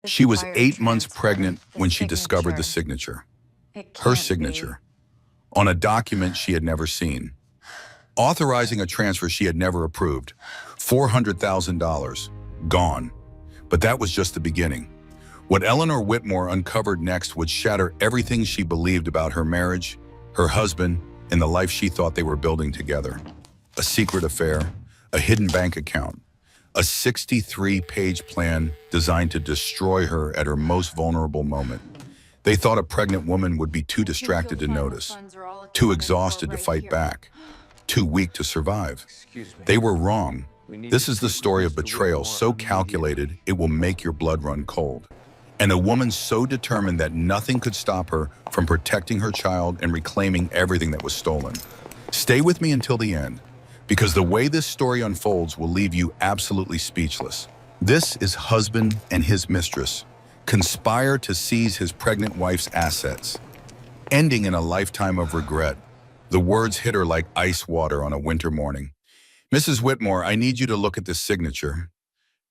This She was wire 8 months transfer, pregnant the when she discovered the signature. signature, It her can't be. signature, on a document she had never seen, authorizing a transfer she had never approved. $400,000, gone. But that was just the beginning. What Eleanor Whitmore uncovered next would shatter everything she believed about her marriage, her husband, and the life she thought they were building together. A secret affair, a hidden bank account, a 63-page plan designed to destroy her at her most vulnerable moment. They thought a pregnant woman would be too Mutual distracted to fund, the notice, funds are all too accounted for exhausted to right fight here. back, too weak to survive. Excuse me. They were wrong. We need This to is the speak with story of Mr. betrayal Whitmore so immediately. calculated it will make your blood run cold. And a woman so determined that nothing could stop her from protecting her child and reclaiming everything that was stolen. Stay with me until the end, because the way this story unfolds will leave you absolutely speechless. This is husband and his mistress conspire to seize his pregnant wife's assets, ending in a lifetime of regret. The words hit her like ice water on a winter morning. Mrs. Whitmore, I need you to look at this signature.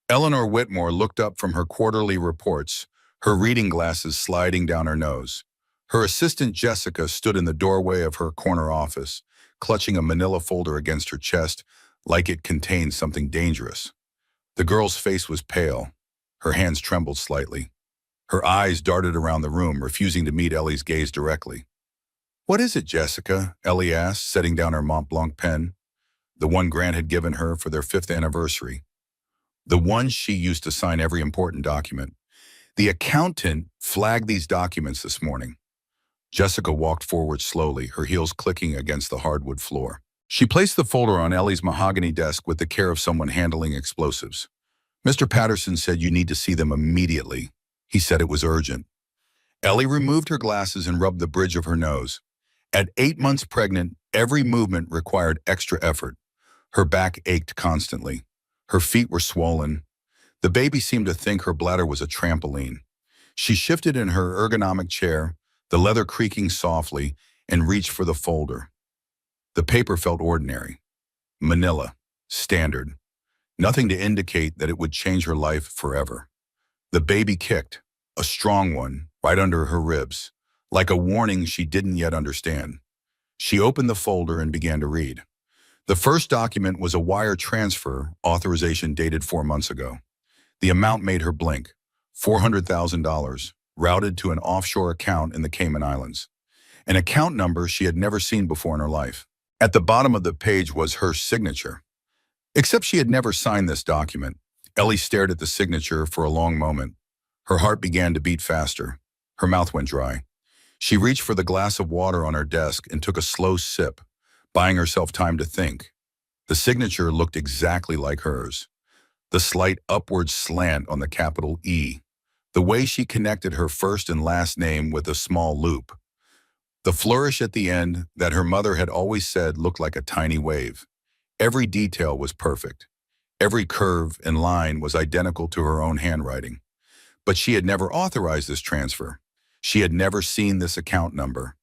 Eleanor Whitmore looked up from her quarterly reports, her reading glasses sliding down her nose. Her assistant Jessica stood in the doorway of her corner office, clutching a manila folder against her chest like it contained something dangerous. The girl's face was pale. Her hands trembled slightly. Her eyes darted around the room, refusing to meet Ellie's gaze directly. What is it, Jessica? Ellie asked, setting down her Mont Blanc pen, the one Grant had given her for their 5th anniversary. The one she used to sign every important document. The accountant flagged these documents this morning. Jessica walked forward slowly, her heels clicking against the hardwood floor. She placed the folder on Ellie's mahogany desk with the care of someone handling explosives. Mr. Patterson said you need to see them immediately. He said it was urgent. Ellie removed her glasses and rubbed the bridge of her nose. At 8 months pregnant, every movement required extra effort. Her back ached constantly. Her feet were swollen. The baby seemed to think her bladder was a trampoline. She shifted in her ergonomic chair, the leather creaking softly, and reached for the folder. The paper felt ordinary. Manila. Standard. Nothing to indicate that it would change her life forever. The baby kicked, a strong one, right under her ribs, like a warning she didn't yet understand. She opened the folder and began to read. The first document was a wire transfer authorization dated 4 months ago. The amount made her blink. $400,000, routed to an offshore account in the Cayman Islands. An account number she had never seen before in her life. At the bottom of the page was her signature. Except she had never signed this document. Ellie stared at the signature for a long moment. Her heart began to beat faster. Her mouth went dry. She reached for the glass of water on her desk and took a slow sip, buying herself time to think. The signature looked exactly like hers. The slight upward slant on the capital E. The way she connected her first and last name with a small loop. The flourish at the end that her mother had always said looked like a tiny wave. Every detail was perfect. Every curve and line was identical to her own handwriting. But she had never authorized this transfer. She had never seen this account number.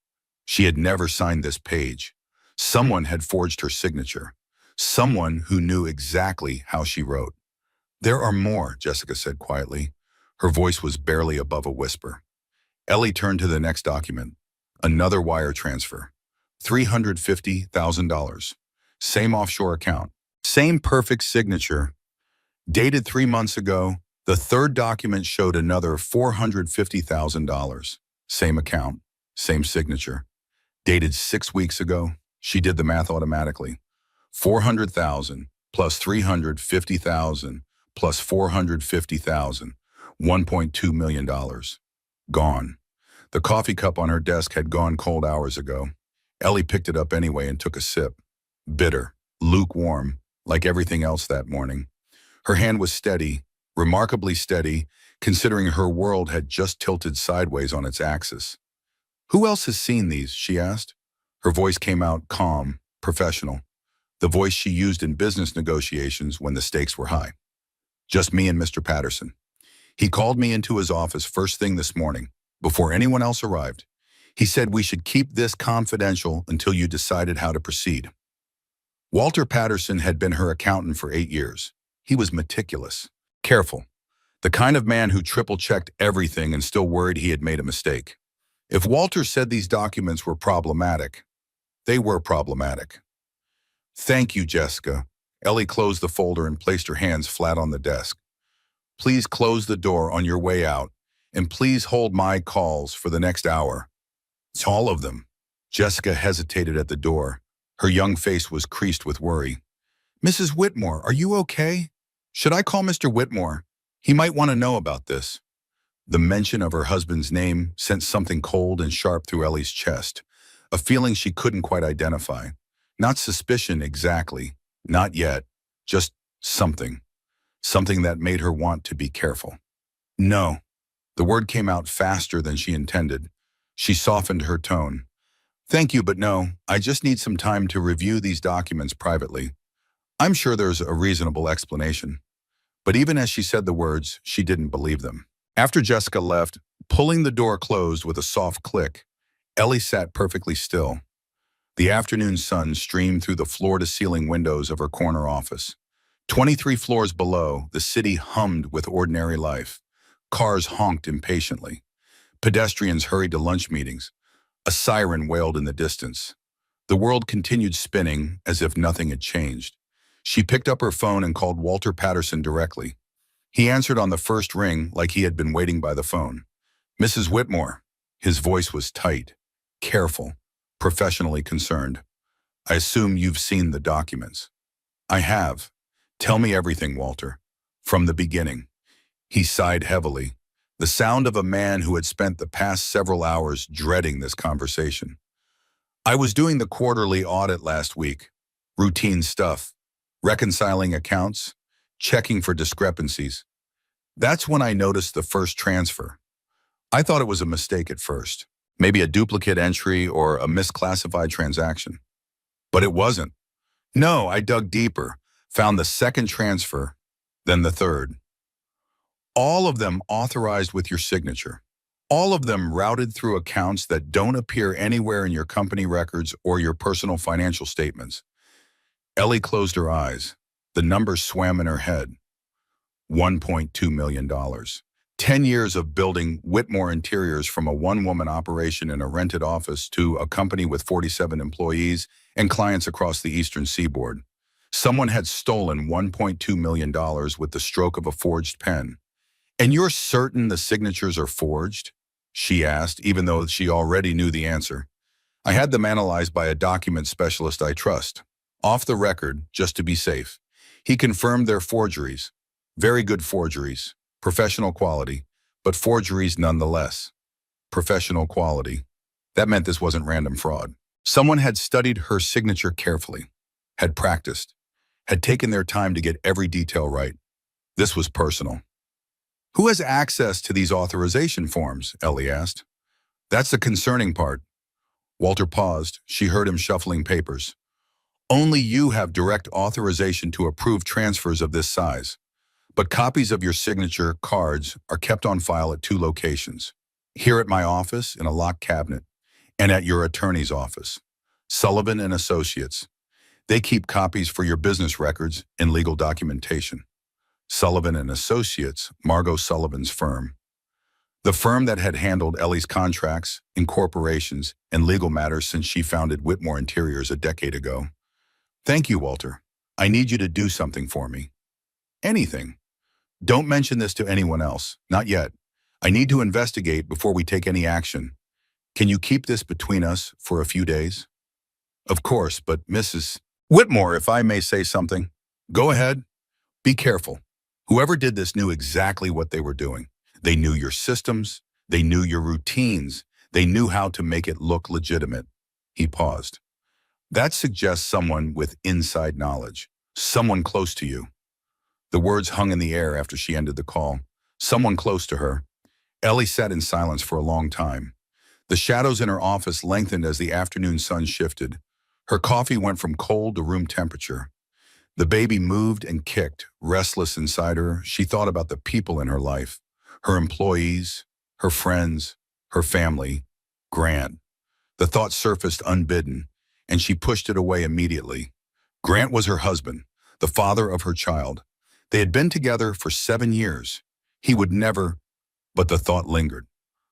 She had never signed this page. Someone had forged her signature. Someone who knew exactly how she wrote. There are more, Jessica said quietly. Her voice was barely above a whisper. Ellie turned to the next document. Another wire transfer. $350,000. Same offshore account. Same perfect signature. Dated 3 months ago, the third document showed another $450,000. Same account. Same signature. Dated 6 weeks ago, she did the math automatically. 400,000 plus 350,000 plus 450,000, $1.2 million. Gone. The coffee cup on her desk had gone cold hours ago. Ellie picked it up anyway and took a sip. Bitter, lukewarm, like everything else that morning. Her hand was steady, remarkably steady, considering her world had just tilted sideways on its axis. Who else has seen these? She asked. Her voice came out calm, professional, the voice she used in business negotiations when the stakes were high. Just me and Mr. Patterson. He called me into his office first thing this morning, before anyone else arrived. He said we should keep this confidential until you decided how to proceed. Walter Patterson had been her accountant for 8 years. He was meticulous, careful. The kind of man who triple-checked everything and still worried he had made a mistake. If Walter said these documents were problematic, they were problematic. Thank you, Jessica. Ellie closed the folder and placed her hands flat on the desk. Please close the door on your way out, and please hold my calls for the next hour. It's all of them. Jessica hesitated at the door. Her young face was creased with worry. Mrs. Whitmore, are you okay? Should I call Mr. Whitmore? He might want to know about this. The mention of her husband's name sent something cold and sharp through Ellie's chest, a feeling she couldn't quite identify. Not suspicion exactly, not yet, just something. Something that made her want to be careful. No. The word came out faster than she intended. She softened her tone. Thank you, but no, I just need some time to review these documents privately. I'm sure there's a reasonable explanation. But even as she said the words, she didn't believe them. After Jessica left, pulling the door closed with a soft click, Ellie sat perfectly still. The afternoon sun streamed through the floor-to-ceiling windows of her corner office. 23 floors below, the city hummed with ordinary life. Cars honked impatiently. Pedestrians hurried to lunch meetings. A siren wailed in the distance. The world continued spinning as if nothing had changed. She picked up her phone and called Walter Patterson directly. He answered on the first ring like he had been waiting by the phone. Mrs. Whitmore. His voice was tight, careful, professionally concerned. I assume you've seen the documents. I have. Tell me everything, Walter. From the beginning. He sighed heavily, the sound of a man who had spent the past several hours dreading this conversation. I was doing the quarterly audit last week. Routine stuff. Reconciling accounts. Checking for discrepancies. That's when I noticed the first transfer. I thought it was a mistake at first. Maybe a duplicate entry or a misclassified transaction. But it wasn't. No, I dug deeper, found the second transfer, then the third. All of them authorized with your signature. All of them routed through accounts that don't appear anywhere in your company records or your personal financial statements. Ellie closed her eyes. The numbers swam in her head. $1.2 million. 10 years of building Whitmore Interiors from a one-woman operation in a rented office to a company with 47 employees and clients across the eastern seaboard. Someone had stolen $1.2 million with the stroke of a forged pen. And you're certain the signatures are forged? She asked, even though she already knew the answer. I had them analyzed by a document specialist I trust. Off the record, just to be safe. He confirmed they're forgeries. Very good forgeries. Professional quality, but forgeries nonetheless. Professional quality. That meant this wasn't random fraud. Someone had studied her signature carefully, had practiced, had taken their time to get every detail right. This was personal. Who has access to these authorization forms? Ellie asked. That's the concerning part. Walter paused. She heard him shuffling papers. Only you have direct authorization to approve transfers of this size. But copies of your signature cards are kept on file at 2 locations. Here at my office in a locked cabinet, and at your attorney's office. Sullivan and Associates. They keep copies for your business records and legal documentation. Sullivan and Associates, Margot Sullivan's firm. The firm that had handled Ellie's contracts, incorporations, and legal matters since she founded Whitmore Interiors a decade ago. Thank you, Walter. I need you to do something for me. Anything. Don't mention this to anyone else. Not yet. I need to investigate before we take any action. Can you keep this between us for a few days? Of course, but Mrs. Whitmore, if I may say something. Go ahead. Be careful. Whoever did this knew exactly what they were doing. They knew your systems. They knew your routines. They knew how to make it look legitimate. He paused. That suggests someone with inside knowledge. Someone close to you. The words hung in the air after she ended the call. Someone close to her. Ellie sat in silence for a long time. The shadows in her office lengthened as the afternoon sun shifted. Her coffee went from cold to room temperature. The baby moved and kicked, restless inside her. She thought about the people in her life, her employees, her friends, her family, Grant. The thought surfaced unbidden, and she pushed it away immediately. Grant was her husband, the father of her child. They had been together for 7 years. He would never, but the thought lingered.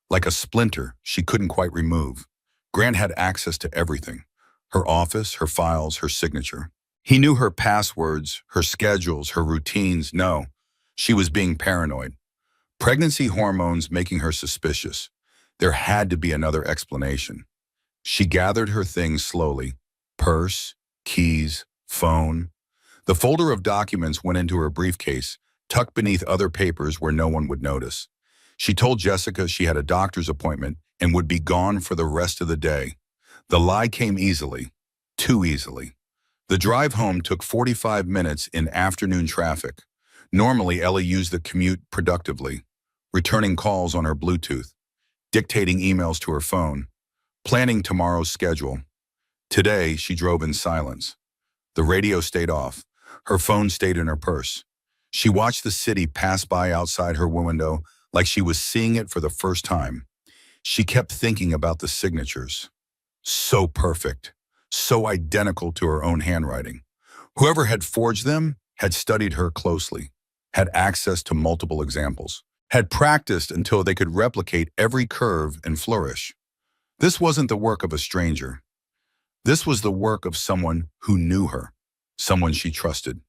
Like a splinter she couldn't quite remove. Grant had access to everything. Her office, her files, her signature. He knew her passwords, her schedules, her routines. No, she was being paranoid. Pregnancy hormones making her suspicious. There had to be another explanation. She gathered her things slowly. Purse, keys, phone. The folder of documents went into her briefcase, tucked beneath other papers where no one would notice. She told Jessica she had a doctor's appointment and would be gone for the rest of the day. The lie came easily, too easily. The drive home took 45 minutes in afternoon traffic. Normally, Ellie used the commute productively, returning calls on her Bluetooth, dictating emails to her phone, planning tomorrow's schedule. Today, she drove in silence. The radio stayed off. Her phone stayed in her purse. She watched the city pass by outside her window like she was seeing it for the first time. She kept thinking about the signatures. So perfect, so identical to her own handwriting. Whoever had forged them had studied her closely, had access to multiple examples, had practiced until they could replicate every curve and flourish. This wasn't the work of a stranger. This was the work of someone who knew her, someone she trusted.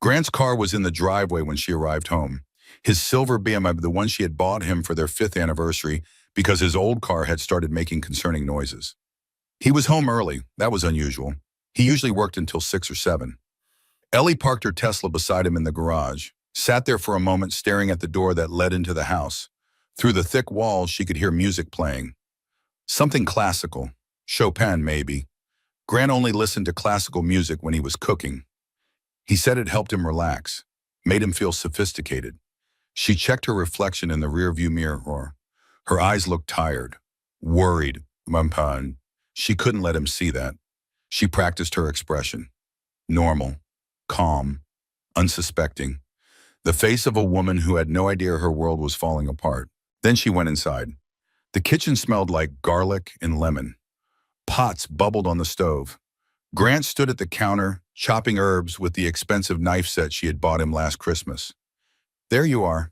Grant's car was in the driveway when she arrived home. His silver BMW, the one she had bought him for their 5th anniversary because his old car had started making concerning noises. He was home early. That was unusual. He usually worked until 6 or 7. Ellie parked her Tesla beside him in the garage, sat there for a moment staring at the door that led into the house. Through the thick walls, she could hear music playing. Something classical. Chopin, maybe. Grant only listened to classical music when he was cooking. He said it helped him relax, made him feel sophisticated. She checked her reflection in the rearview mirror. Her eyes looked tired, worried. Mumpan. She couldn't let him see that. She practiced her expression. Normal, calm, unsuspecting. The face of a woman who had no idea her world was falling apart. Then she went inside. The kitchen smelled like garlic and lemon. Pots bubbled on the stove. Grant stood at the counter, chopping herbs with the expensive knife set she had bought him last Christmas. There you are.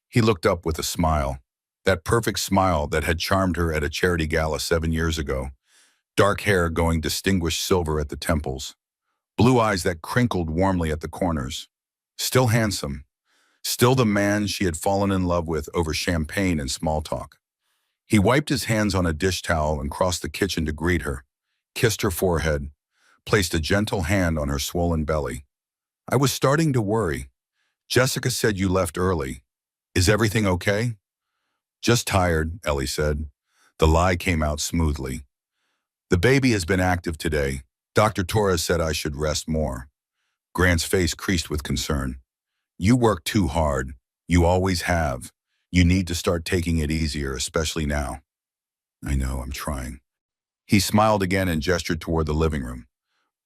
He looked up with a smile. That perfect smile that had charmed her at a charity gala 7 years ago. Dark hair going distinguished silver at the temples. Blue eyes that crinkled warmly at the corners. Still handsome. Still the man she had fallen in love with over champagne and small talk. He wiped his hands on a dish towel and crossed the kitchen to greet her, kissed her forehead, placed a gentle hand on her swollen belly. I was starting to worry. Jessica said you left early. Is everything okay? Just tired, Ellie said. The lie came out smoothly. The baby has been active today. Dr. Torres said I should rest more. Grant's face creased with concern. You work too hard. You always have. You need to start taking it easier, especially now. I know, I'm trying. He smiled again and gestured toward the living room.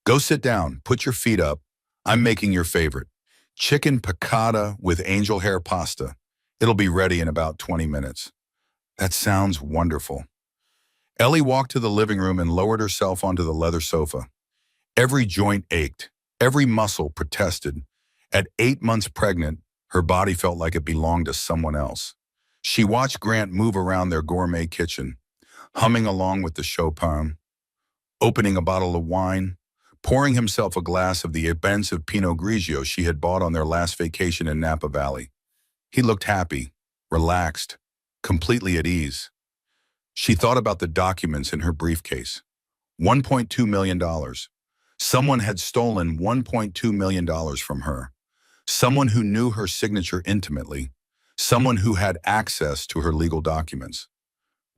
Go sit down, put your feet up. I'm making your favorite. Chicken piccata with angel hair pasta. It'll be ready in about 20 minutes. That sounds wonderful. Ellie walked to the living room and lowered herself onto the leather sofa. Every joint ached. Every muscle protested. At 8 months pregnant, her body felt like it belonged to someone else. She watched Grant move around their gourmet kitchen, humming along with the Chopin, opening a bottle of wine, pouring himself a glass of the expensive Pinot Grigio she had bought on their last vacation in Napa Valley. He looked happy, relaxed, completely at ease. She thought about the documents in her briefcase. $1.2 million. Someone had stolen $1.2 million from her. Someone who knew her signature intimately. Someone who had access to her legal documents.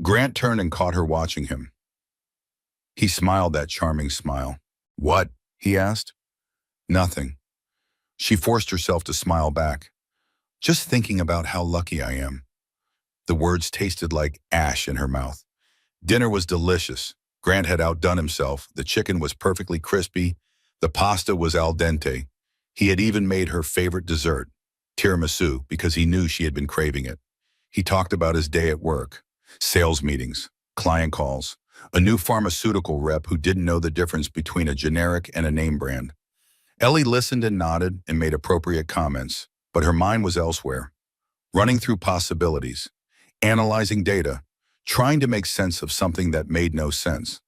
Grant turned and caught her watching him. He smiled that charming smile. What? He asked. Nothing. She forced herself to smile back. Just thinking about how lucky I am. The words tasted like ash in her mouth. Dinner was delicious. Grant had outdone himself. The chicken was perfectly crispy. The pasta was al dente. He had even made her favorite dessert, tiramisu, because he knew she had been craving it. He talked about his day at work, sales meetings, client calls, a new pharmaceutical rep who didn't know the difference between a generic and a name brand. Ellie listened and nodded and made appropriate comments, but her mind was elsewhere. running through possibilities, analyzing data, trying to make sense of something that made no sense.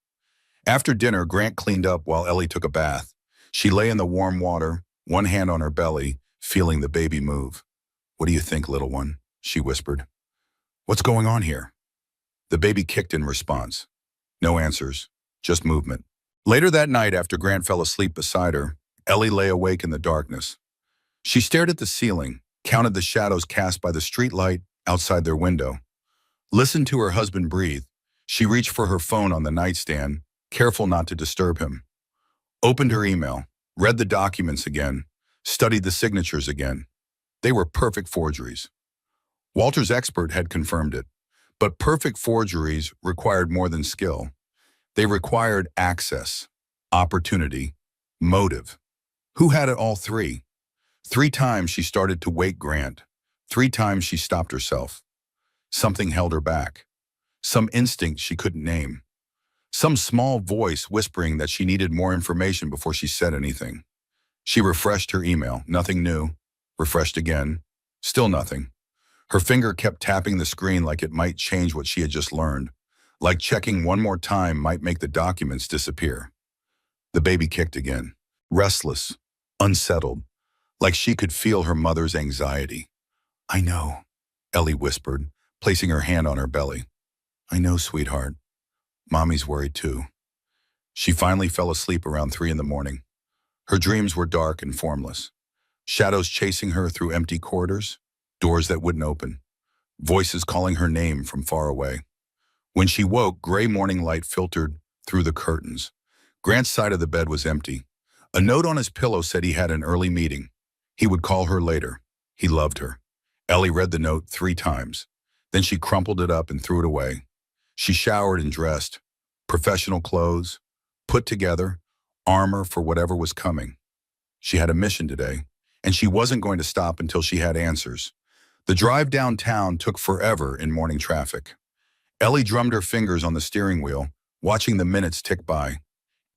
After dinner, Grant cleaned up while Ellie took a bath. She lay in the warm water, one hand on her belly, feeling the baby move. "What do you think, little one?" she whispered. "What's going on here?" The baby kicked in response. No answers, just movement. Later that night, after Grant fell asleep beside her, Ellie lay awake in the darkness. She stared at the ceiling, counted the shadows cast by the streetlight outside their window, listened to her husband breathe. She reached for her phone on the nightstand, careful not to disturb him. Opened her email, read the documents again, studied the signatures again. They were perfect forgeries. Walter's expert had confirmed it, but perfect forgeries required more than skill. They required access, opportunity, motive. Who had it all three? 3 times she started to wake Grant. 3 times she stopped herself. Something held her back. Some instinct she couldn't name. Some small voice whispering that she needed more information before she said anything. She refreshed her email. Nothing new. Refreshed again. Still nothing. Her finger kept tapping the screen like it might change what she had just learned. Like checking one more time might make the documents disappear. The baby kicked again. Restless. Unsettled. Like she could feel her mother's anxiety. "I know," Ellie whispered, placing her hand on her belly. "I know, sweetheart. Mommy's worried too." She finally fell asleep around 3 in the morning. Her dreams were dark and formless. Shadows chasing her through empty corridors, doors that wouldn't open, voices calling her name from far away. When she woke, gray morning light filtered through the curtains. Grant's side of the bed was empty. A note on his pillow said he had an early meeting. He would call her later. He loved her. Ellie read the note 3 times. Then she crumpled it up and threw it away. She showered and dressed. Professional clothes, put together, armor for whatever was coming. She had a mission today, and she wasn't going to stop until she had answers. The drive downtown took forever in morning traffic. Ellie drummed her fingers on the steering wheel, watching the minutes tick by.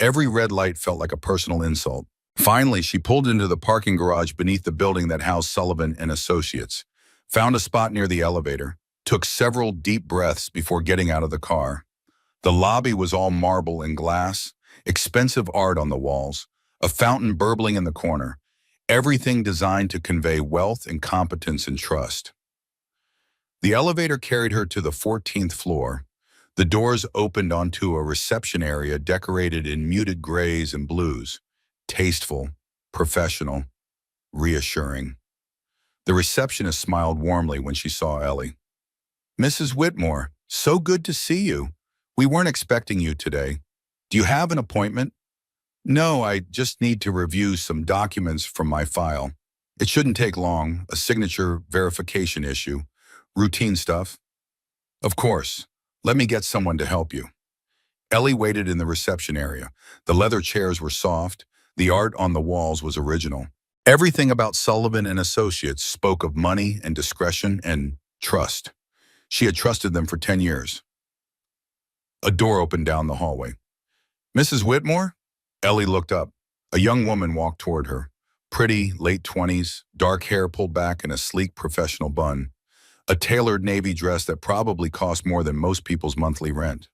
Every red light felt like a personal insult. Finally, she pulled into the parking garage beneath the building that housed Sullivan and Associates, found a spot near the elevator, took several deep breaths before getting out of the car. The lobby was all marble and glass, expensive art on the walls, a fountain burbling in the corner, everything designed to convey wealth and competence and trust. The elevator carried her to the 14th floor. The doors opened onto a reception area decorated in muted grays and blues. Tasteful, professional, reassuring. The receptionist smiled warmly when she saw Ellie. "Mrs. Whitmore, so good to see you. We weren't expecting you today. Do you have an appointment?" "No, I just need to review some documents from my file. It shouldn't take long, a signature verification issue. Routine stuff." "Of course. Let me get someone to help you." Ellie waited in the reception area. The leather chairs were soft. The art on the walls was original. Everything about Sullivan and Associates spoke of money and discretion and trust. She had trusted them for 10 years. A door opened down the hallway. "Mrs. Whitmore?" Ellie looked up. A young woman walked toward her. Pretty, late 20s, dark hair pulled back in a sleek professional bun. A tailored navy dress that probably cost more than most people's monthly rent.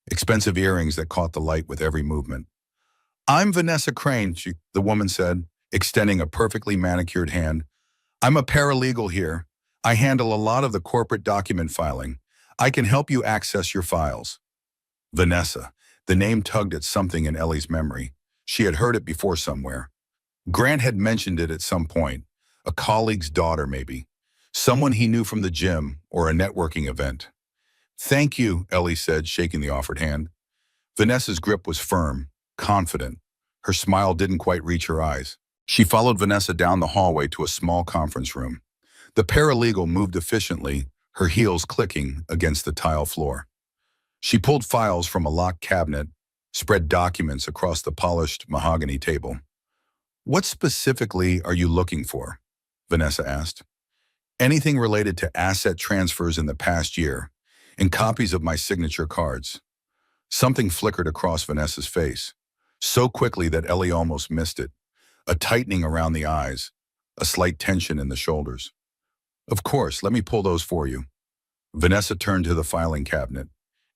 Expensive earrings that caught the light with every movement. "I'm Vanessa Crane," the woman said, extending a perfectly manicured hand. "I'm a paralegal here. I handle a lot of the corporate document filing. I can help you access your files." Vanessa. The name tugged at something in Ellie's memory. She had heard it before somewhere. Grant had mentioned it at some point. A colleague's daughter, maybe. Someone he knew from the gym or a networking event. "Thank you," Ellie said, shaking the offered hand. Vanessa's grip was firm, confident. Her smile didn't quite reach her eyes. She followed Vanessa down the hallway to a small conference room. The paralegal moved efficiently, her heels clicking against the tile floor. She pulled files from a locked cabinet, spread documents across the polished mahogany table. "What specifically are you looking for?" Vanessa asked. "Anything related to asset transfers in the past year, and copies of my signature cards." Something flickered across Vanessa's face, so quickly that Ellie almost missed it. A tightening around the eyes, a slight tension in the shoulders. Of course, let me pull those for you. Vanessa turned to the filing cabinet,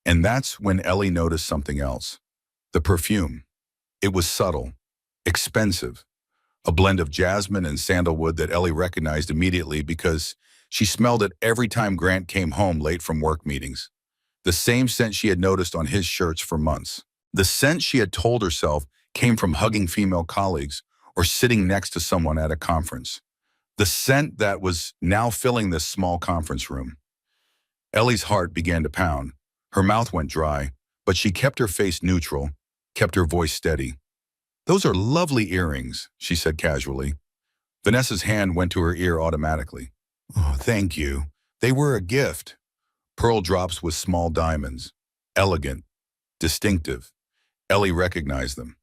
and that's when Ellie noticed something else. The perfume. It was subtle, expensive, a blend of jasmine and sandalwood that Ellie recognized immediately because she smelled it every time Grant came home late from work meetings. The same scent she had noticed on his shirts for months. The scent she had told herself came from hugging female colleagues or sitting next to someone at a conference. The scent that was now filling this small conference room. Ellie's heart began to pound. Her mouth went dry, but she kept her face neutral, kept her voice steady. "Those are lovely earrings," she said casually. Vanessa's hand went to her ear automatically. "Oh, thank you. They were a gift." Pearl drops with small diamonds. Elegant, distinctive. Ellie recognized them.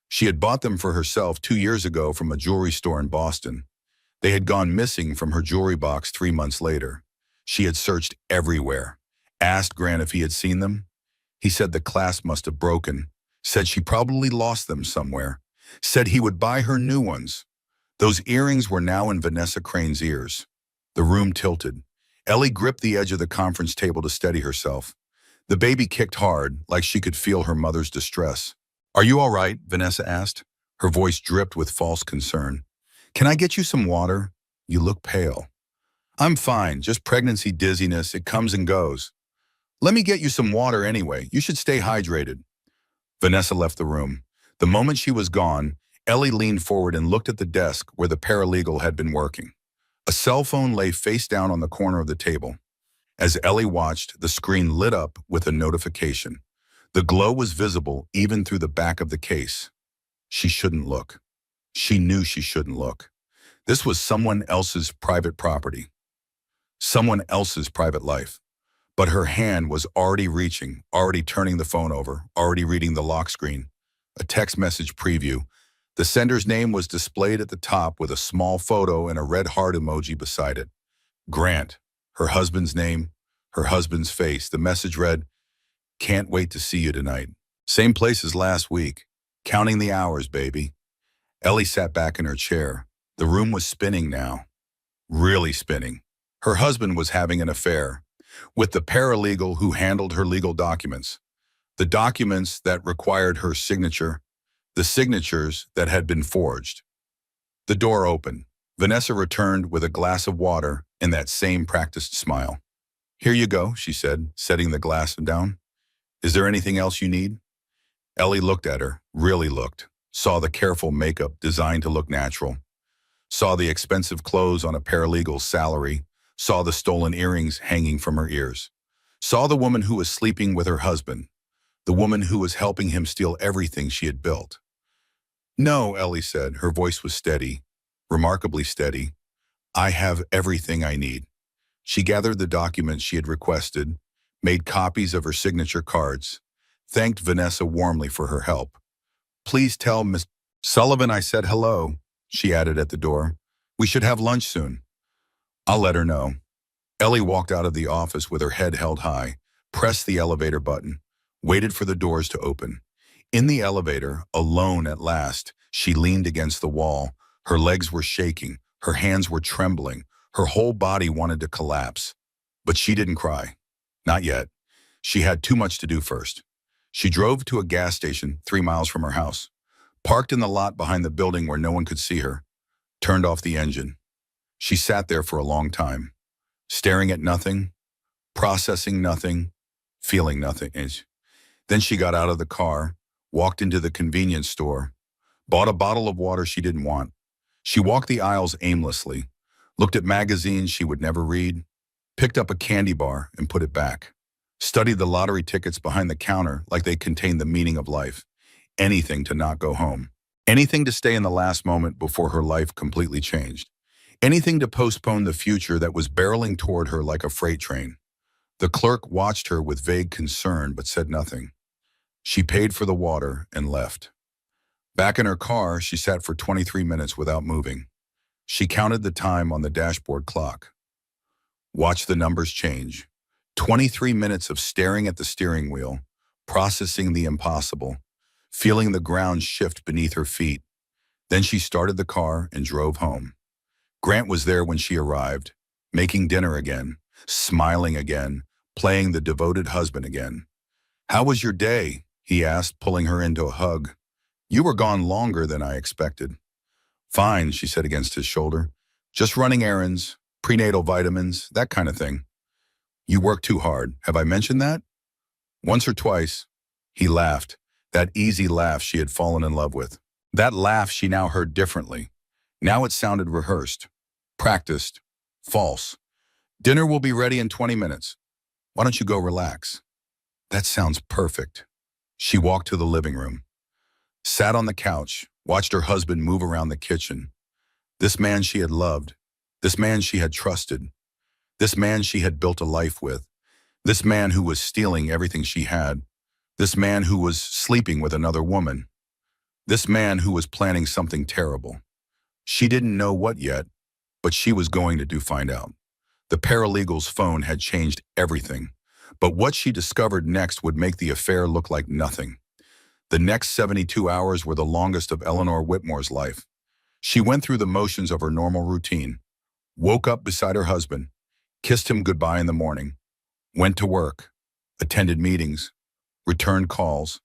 She had bought them for herself 2 years ago from a jewelry store in Boston. They had gone missing from her jewelry box 3 months later. She had searched everywhere, asked Grant if he had seen them. He said the clasp must have broken, said she probably lost them somewhere, said he would buy her new ones. Those earrings were now in Vanessa Crane's ears. The room tilted. Ellie gripped the edge of the conference table to steady herself. The baby kicked hard, like she could feel her mother's distress. "Are you all right?" Vanessa asked. Her voice dripped with false concern. "Can I get you some water? You look pale." "I'm fine, just pregnancy dizziness, it comes and goes." "Let me get you some water anyway, you should stay hydrated." Vanessa left the room. The moment she was gone, Ellie leaned forward and looked at the desk where the paralegal had been working. A cell phone lay face down on the corner of the table. As Ellie watched, the screen lit up with a notification. The glow was visible even through the back of the case. She shouldn't look. She knew she shouldn't look. This was someone else's private property, someone else's private life. But her hand was already reaching, already turning the phone over, already reading the lock screen. A text message preview. The sender's name was displayed at the top with a small photo and a red heart emoji beside it. Grant, her husband's name, her husband's face. The message read, "Can't wait to see you tonight. Same place as last week. Counting the hours, baby." Ellie sat back in her chair. The room was spinning now. Really spinning. Her husband was having an affair with the paralegal who handled her legal documents. The documents that required her signature, the signatures that had been forged. The door opened. Vanessa returned with a glass of water and that same practiced smile. "Here you go," she said, setting the glass down. "Is there anything else you need?" Ellie looked at her, really looked, saw the careful makeup designed to look natural, saw the expensive clothes on a paralegal's salary, saw the stolen earrings hanging from her ears, saw the woman who was sleeping with her husband, the woman who was helping him steal everything she had built. "No," Ellie said. Her voice was steady, remarkably steady. "I have everything I need." She gathered the documents she had requested, made copies of her signature cards, thanked Vanessa warmly for her help. "Please tell Miss Sullivan I said hello," she added at the door. "We should have lunch soon." "I'll let her know." Ellie walked out of the office with her head held high, pressed the elevator button, waited for the doors to open. In the elevator, alone at last, she leaned against the wall. Her legs were shaking, her hands were trembling, her whole body wanted to collapse. But she didn't cry. Not yet. She had too much to do first. She drove to a gas station 3 miles from her house, parked in the lot behind the building where no one could see her, turned off the engine. She sat there for a long time, staring at nothing, processing nothing, feeling nothing. Then she got out of the car, walked into the convenience store, bought a bottle of water she didn't want. She walked the aisles aimlessly, looked at magazines she would never read, picked up a candy bar and put it back, studied the lottery tickets behind the counter like they contained the meaning of life. Anything to not go home. Anything to stay in the last moment before her life completely changed. Anything to postpone the future that was barreling toward her like a freight train. The clerk watched her with vague concern but said nothing. She paid for the water and left. Back in her car, she sat for 23 minutes without moving. She counted the time on the dashboard clock. Watched the numbers change. 23 minutes of staring at the steering wheel, processing the impossible, feeling the ground shift beneath her feet. Then she started the car and drove home. Grant was there when she arrived, making dinner again, smiling again, playing the devoted husband again. "How was your day?" he asked, pulling her into a hug. "You were gone longer than I expected." "Fine," she said against his shoulder. "Just running errands, prenatal vitamins, that kind of thing." "You work too hard. Have I mentioned that?" "Once or twice." He laughed, that easy laugh she had fallen in love with. That laugh she now heard differently. Now it sounded rehearsed, practiced, false. "Dinner will be ready in 20 minutes. Why don't you go relax?" "That sounds perfect." She walked to the living room, sat on the couch, watched her husband move around the kitchen. This man she had loved, this man she had trusted, this man she had built a life with, this man who was stealing everything she had, this man who was sleeping with another woman, this man who was planning something terrible. She didn't know what yet, but she was going to find out. The paralegal's phone had changed everything, but what she discovered next would make the affair look like nothing. The next 72 hours were the longest of Eleanor Whitmore's life. She went through the motions of her normal routine, woke up beside her husband, kissed him goodbye in the morning, went to work, attended meetings, returned calls,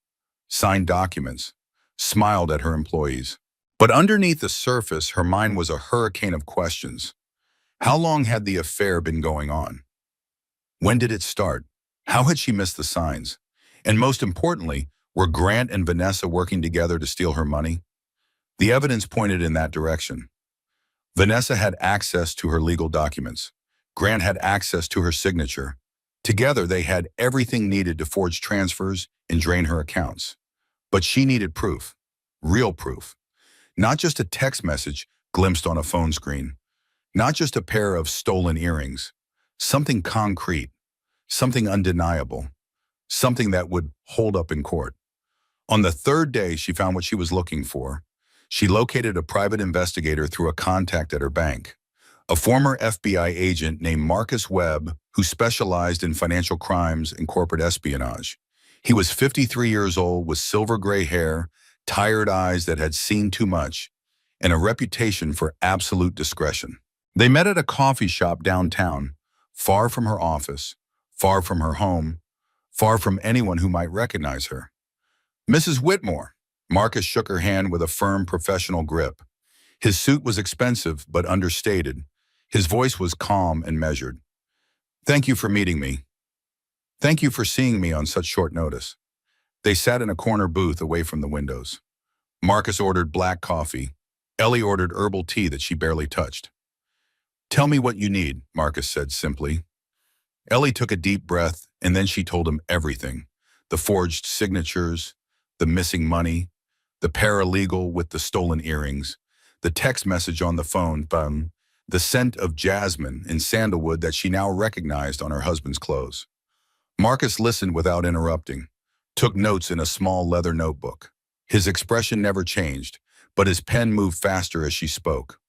signed documents, smiled at her employees. But underneath the surface, her mind was a hurricane of questions. How long had the affair been going on? When did it start? How had she missed the signs? And most importantly, were Grant and Vanessa working together to steal her money? The evidence pointed in that direction. Vanessa had access to her legal documents. Grant had access to her signature. Together, they had everything needed to forge transfers and drain her accounts. But she needed proof, real proof. Not just a text message glimpsed on a phone screen. Not just a pair of stolen earrings. Something concrete, something undeniable, something that would hold up in court. On the third day, she found what she was looking for. She located a private investigator through a contact at her bank, a former FBI agent named Marcus Webb who specialized in financial crimes and corporate espionage. He was 53 years old with silver gray hair, tired eyes that had seen too much, and a reputation for absolute discretion. They met at a coffee shop downtown, far from her office, far from her home, far from anyone who might recognize her. "Mrs. Whitmore." Marcus shook her hand with a firm professional grip. His suit was expensive but understated. His voice was calm and measured. "Thank you for meeting me. Thank you for seeing me on such short notice." They sat in a corner booth away from the windows. Marcus ordered black coffee. Ellie ordered herbal tea that she barely touched. "Tell me what you need," Marcus said simply. Ellie took a deep breath, and then she told him everything. The forged signatures, the missing money, the paralegal with the stolen earrings, the text message on the phone, the scent of jasmine and sandalwood that she now recognized on her husband's clothes. Marcus listened without interrupting, took notes in a small leather notebook. His expression never changed, but his pen moved faster as she spoke.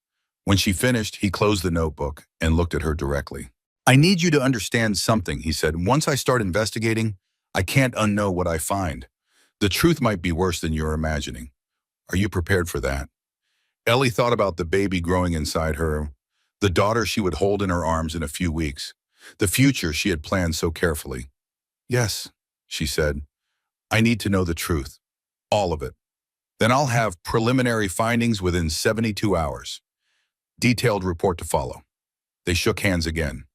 When she finished, he closed the notebook and looked at her directly. "I need you to understand something," he said. "Once I start investigating, I can't unknow what I find. The truth might be worse than you're imagining. Are you prepared for that?" Ellie thought about the baby growing inside her, the daughter she would hold in her arms in a few weeks, the future she had planned so carefully. "Yes," she said. "I need to know the truth. All of it. Then I'll have preliminary findings within 72 hours. Detailed report to follow." They shook hands again.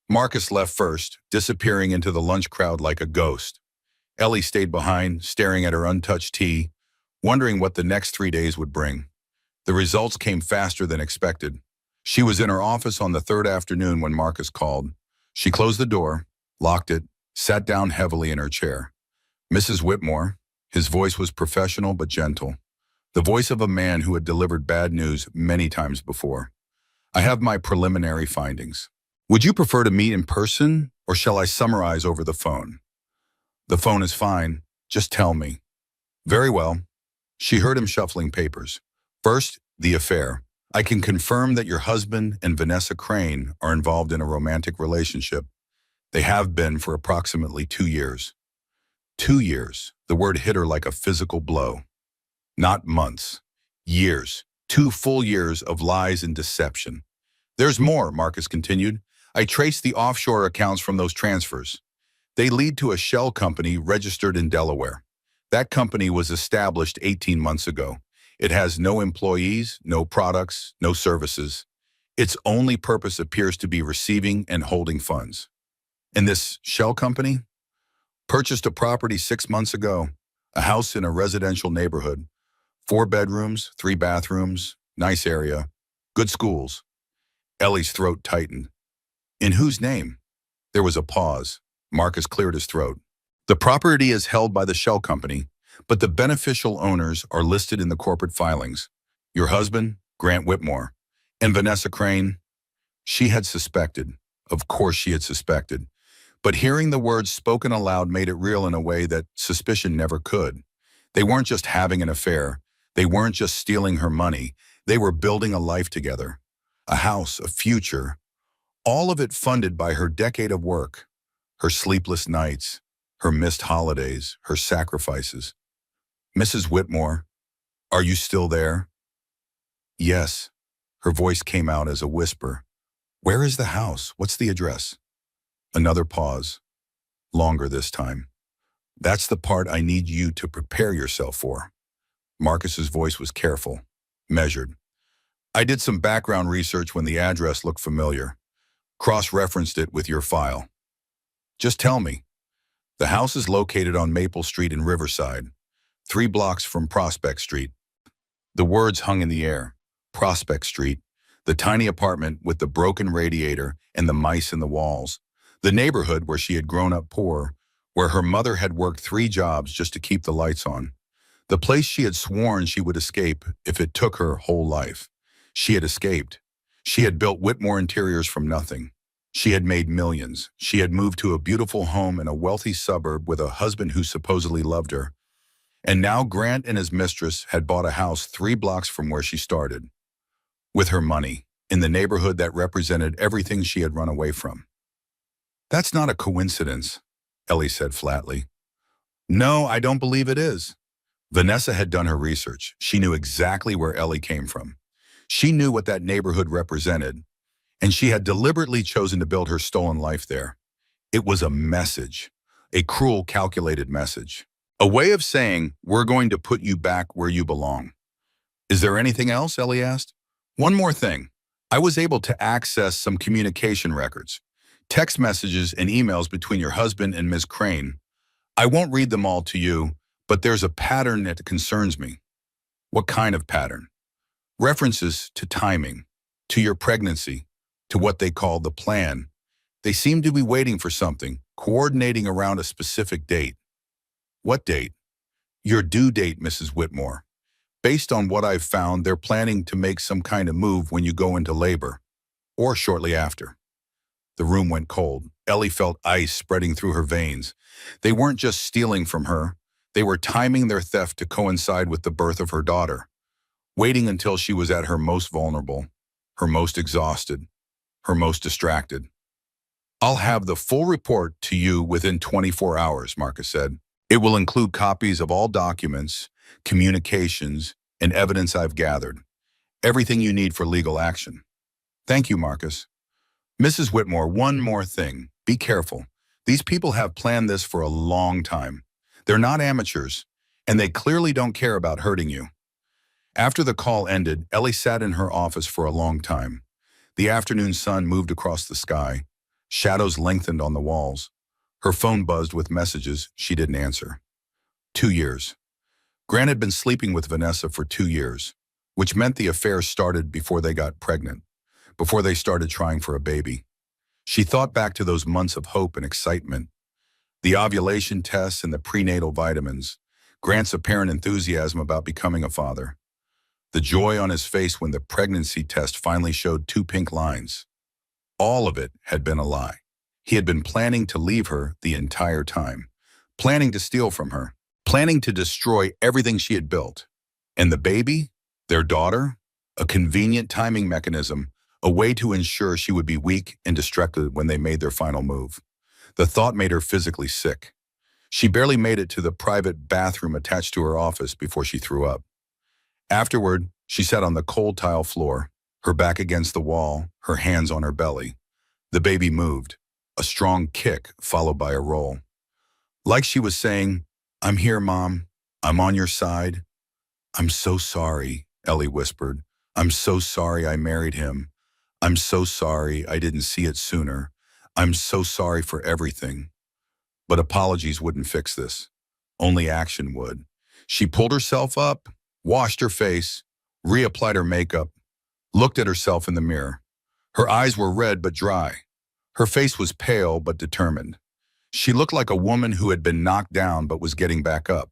Marcus left first, disappearing into the lunch crowd like a ghost. Ellie stayed behind, staring at her untouched tea, wondering what the next 3 days would bring. The results came faster than expected. She was in her office on the third afternoon when Marcus called. She closed the door, locked it, sat down heavily in her chair. "Mrs. Whitmore." His voice was professional but gentle, the voice of a man who had delivered bad news many times before. "I have my preliminary findings. Would you prefer to meet in person, or shall I summarize over the phone?" "The phone is fine. Just tell me." "Very well." She heard him shuffling papers. "First, the affair. I can confirm that your husband and Vanessa Crane are involved in a romantic relationship. They have been for approximately 2 years. 2 years. The word hit her like a physical blow. Not months. Years. 2 full years of lies and deception. There's more, Marcus continued. I traced the offshore accounts from those transfers. They lead to a shell company registered in Delaware. That company was established 18 months ago. It has no employees, no products, no services. Its only purpose appears to be receiving and holding funds. And this shell company purchased a property 6 months ago, a house in a residential neighborhood, 4 bedrooms, 3 bathrooms, nice area, good schools. Ellie's throat tightened. In whose name? There was a pause. Marcus cleared his throat. The property is held by the shell company, but the beneficial owners are listed in the corporate filings. Your husband, Grant Whitmore, and Vanessa Crane. She had suspected. Of course she had suspected. But hearing the words spoken aloud made it real in a way that suspicion never could. They weren't just having an affair. They weren't just stealing her money. They were building a life together. A house, a future. All of it funded by her decade of work. Her sleepless nights, her missed holidays, her sacrifices. Mrs. Whitmore, are you still there? Yes. Her voice came out as a whisper. Where is the house? What's the address? Another pause. Longer this time. That's the part I need you to prepare yourself for. Marcus's voice was careful, measured. I did some background research when the address looked familiar. Cross-referenced it with your file. Just tell me. The house is located on Maple Street in Riverside, 3 blocks from Prospect Street. The words hung in the air. Prospect Street, the tiny apartment with the broken radiator and the mice in the walls. The neighborhood where she had grown up poor, where her mother had worked 3 jobs just to keep the lights on. The place she had sworn she would escape if it took her whole life. She had escaped. She had built Whitmore Interiors from nothing. She had made millions. She had moved to a beautiful home in a wealthy suburb with a husband who supposedly loved her. And now Grant and his mistress had bought a house 3 blocks from where she started. With her money, in the neighborhood that represented everything she had run away from. That's not a coincidence, Ellie said flatly. No, I don't believe it is. Vanessa had done her research. She knew exactly where Ellie came from. She knew what that neighborhood represented, and she had deliberately chosen to build her stolen life there. It was a message, a cruel, calculated message. A way of saying, we're going to put you back where you belong. Is there anything else? Ellie asked. One more thing. I was able to access some communication records, text messages and emails between your husband and Ms. Crane. I won't read them all to you, but there's a pattern that concerns me. What kind of pattern? References to timing, to your pregnancy, to what they call the plan. They seem to be waiting for something, coordinating around a specific date. What date? Your due date, Mrs. Whitmore. Based on what I've found, they're planning to make some kind of move when you go into labor, or shortly after. The room went cold. Ellie felt ice spreading through her veins. They weren't just stealing from her. They were timing their theft to coincide with the birth of her daughter, waiting until she was at her most vulnerable, her most exhausted, her most distracted. I'll have the full report to you within 24 hours, Marcus said. It will include copies of all documents, communications, and evidence I've gathered. Everything you need for legal action. Thank you, Marcus. Mrs. Whitmore, one more thing. Be careful. These people have planned this for a long time. They're not amateurs, and they clearly don't care about hurting you. After the call ended, Ellie sat in her office for a long time. The afternoon sun moved across the sky. Shadows lengthened on the walls. Her phone buzzed with messages she didn't answer. 2 years. Grant had been sleeping with Vanessa for 2 years, which meant the affair started before they got pregnant, before they started trying for a baby. She thought back to those months of hope and excitement, the ovulation tests and the prenatal vitamins, Grant's apparent enthusiasm about becoming a father, the joy on his face when the pregnancy test finally showed 2 pink lines. All of it had been a lie. He had been planning to leave her the entire time, planning to steal from her, planning to destroy everything she had built. And the baby, their daughter, a convenient timing mechanism, a way to ensure she would be weak and distracted when they made their final move. The thought made her physically sick. She barely made it to the private bathroom attached to her office before she threw up. Afterward, she sat on the cold tile floor, her back against the wall, her hands on her belly. The baby moved, a strong kick followed by a roll. Like she was saying, "I'm here, Mom. I'm on your side." "I'm so sorry," Ellie whispered. "I'm so sorry I married him. I'm so sorry I didn't see it sooner. I'm so sorry for everything." But apologies wouldn't fix this. Only action would. She pulled herself up, washed her face, reapplied her makeup, looked at herself in the mirror. Her eyes were red but dry. Her face was pale but determined. She looked like a woman who had been knocked down but was getting back up.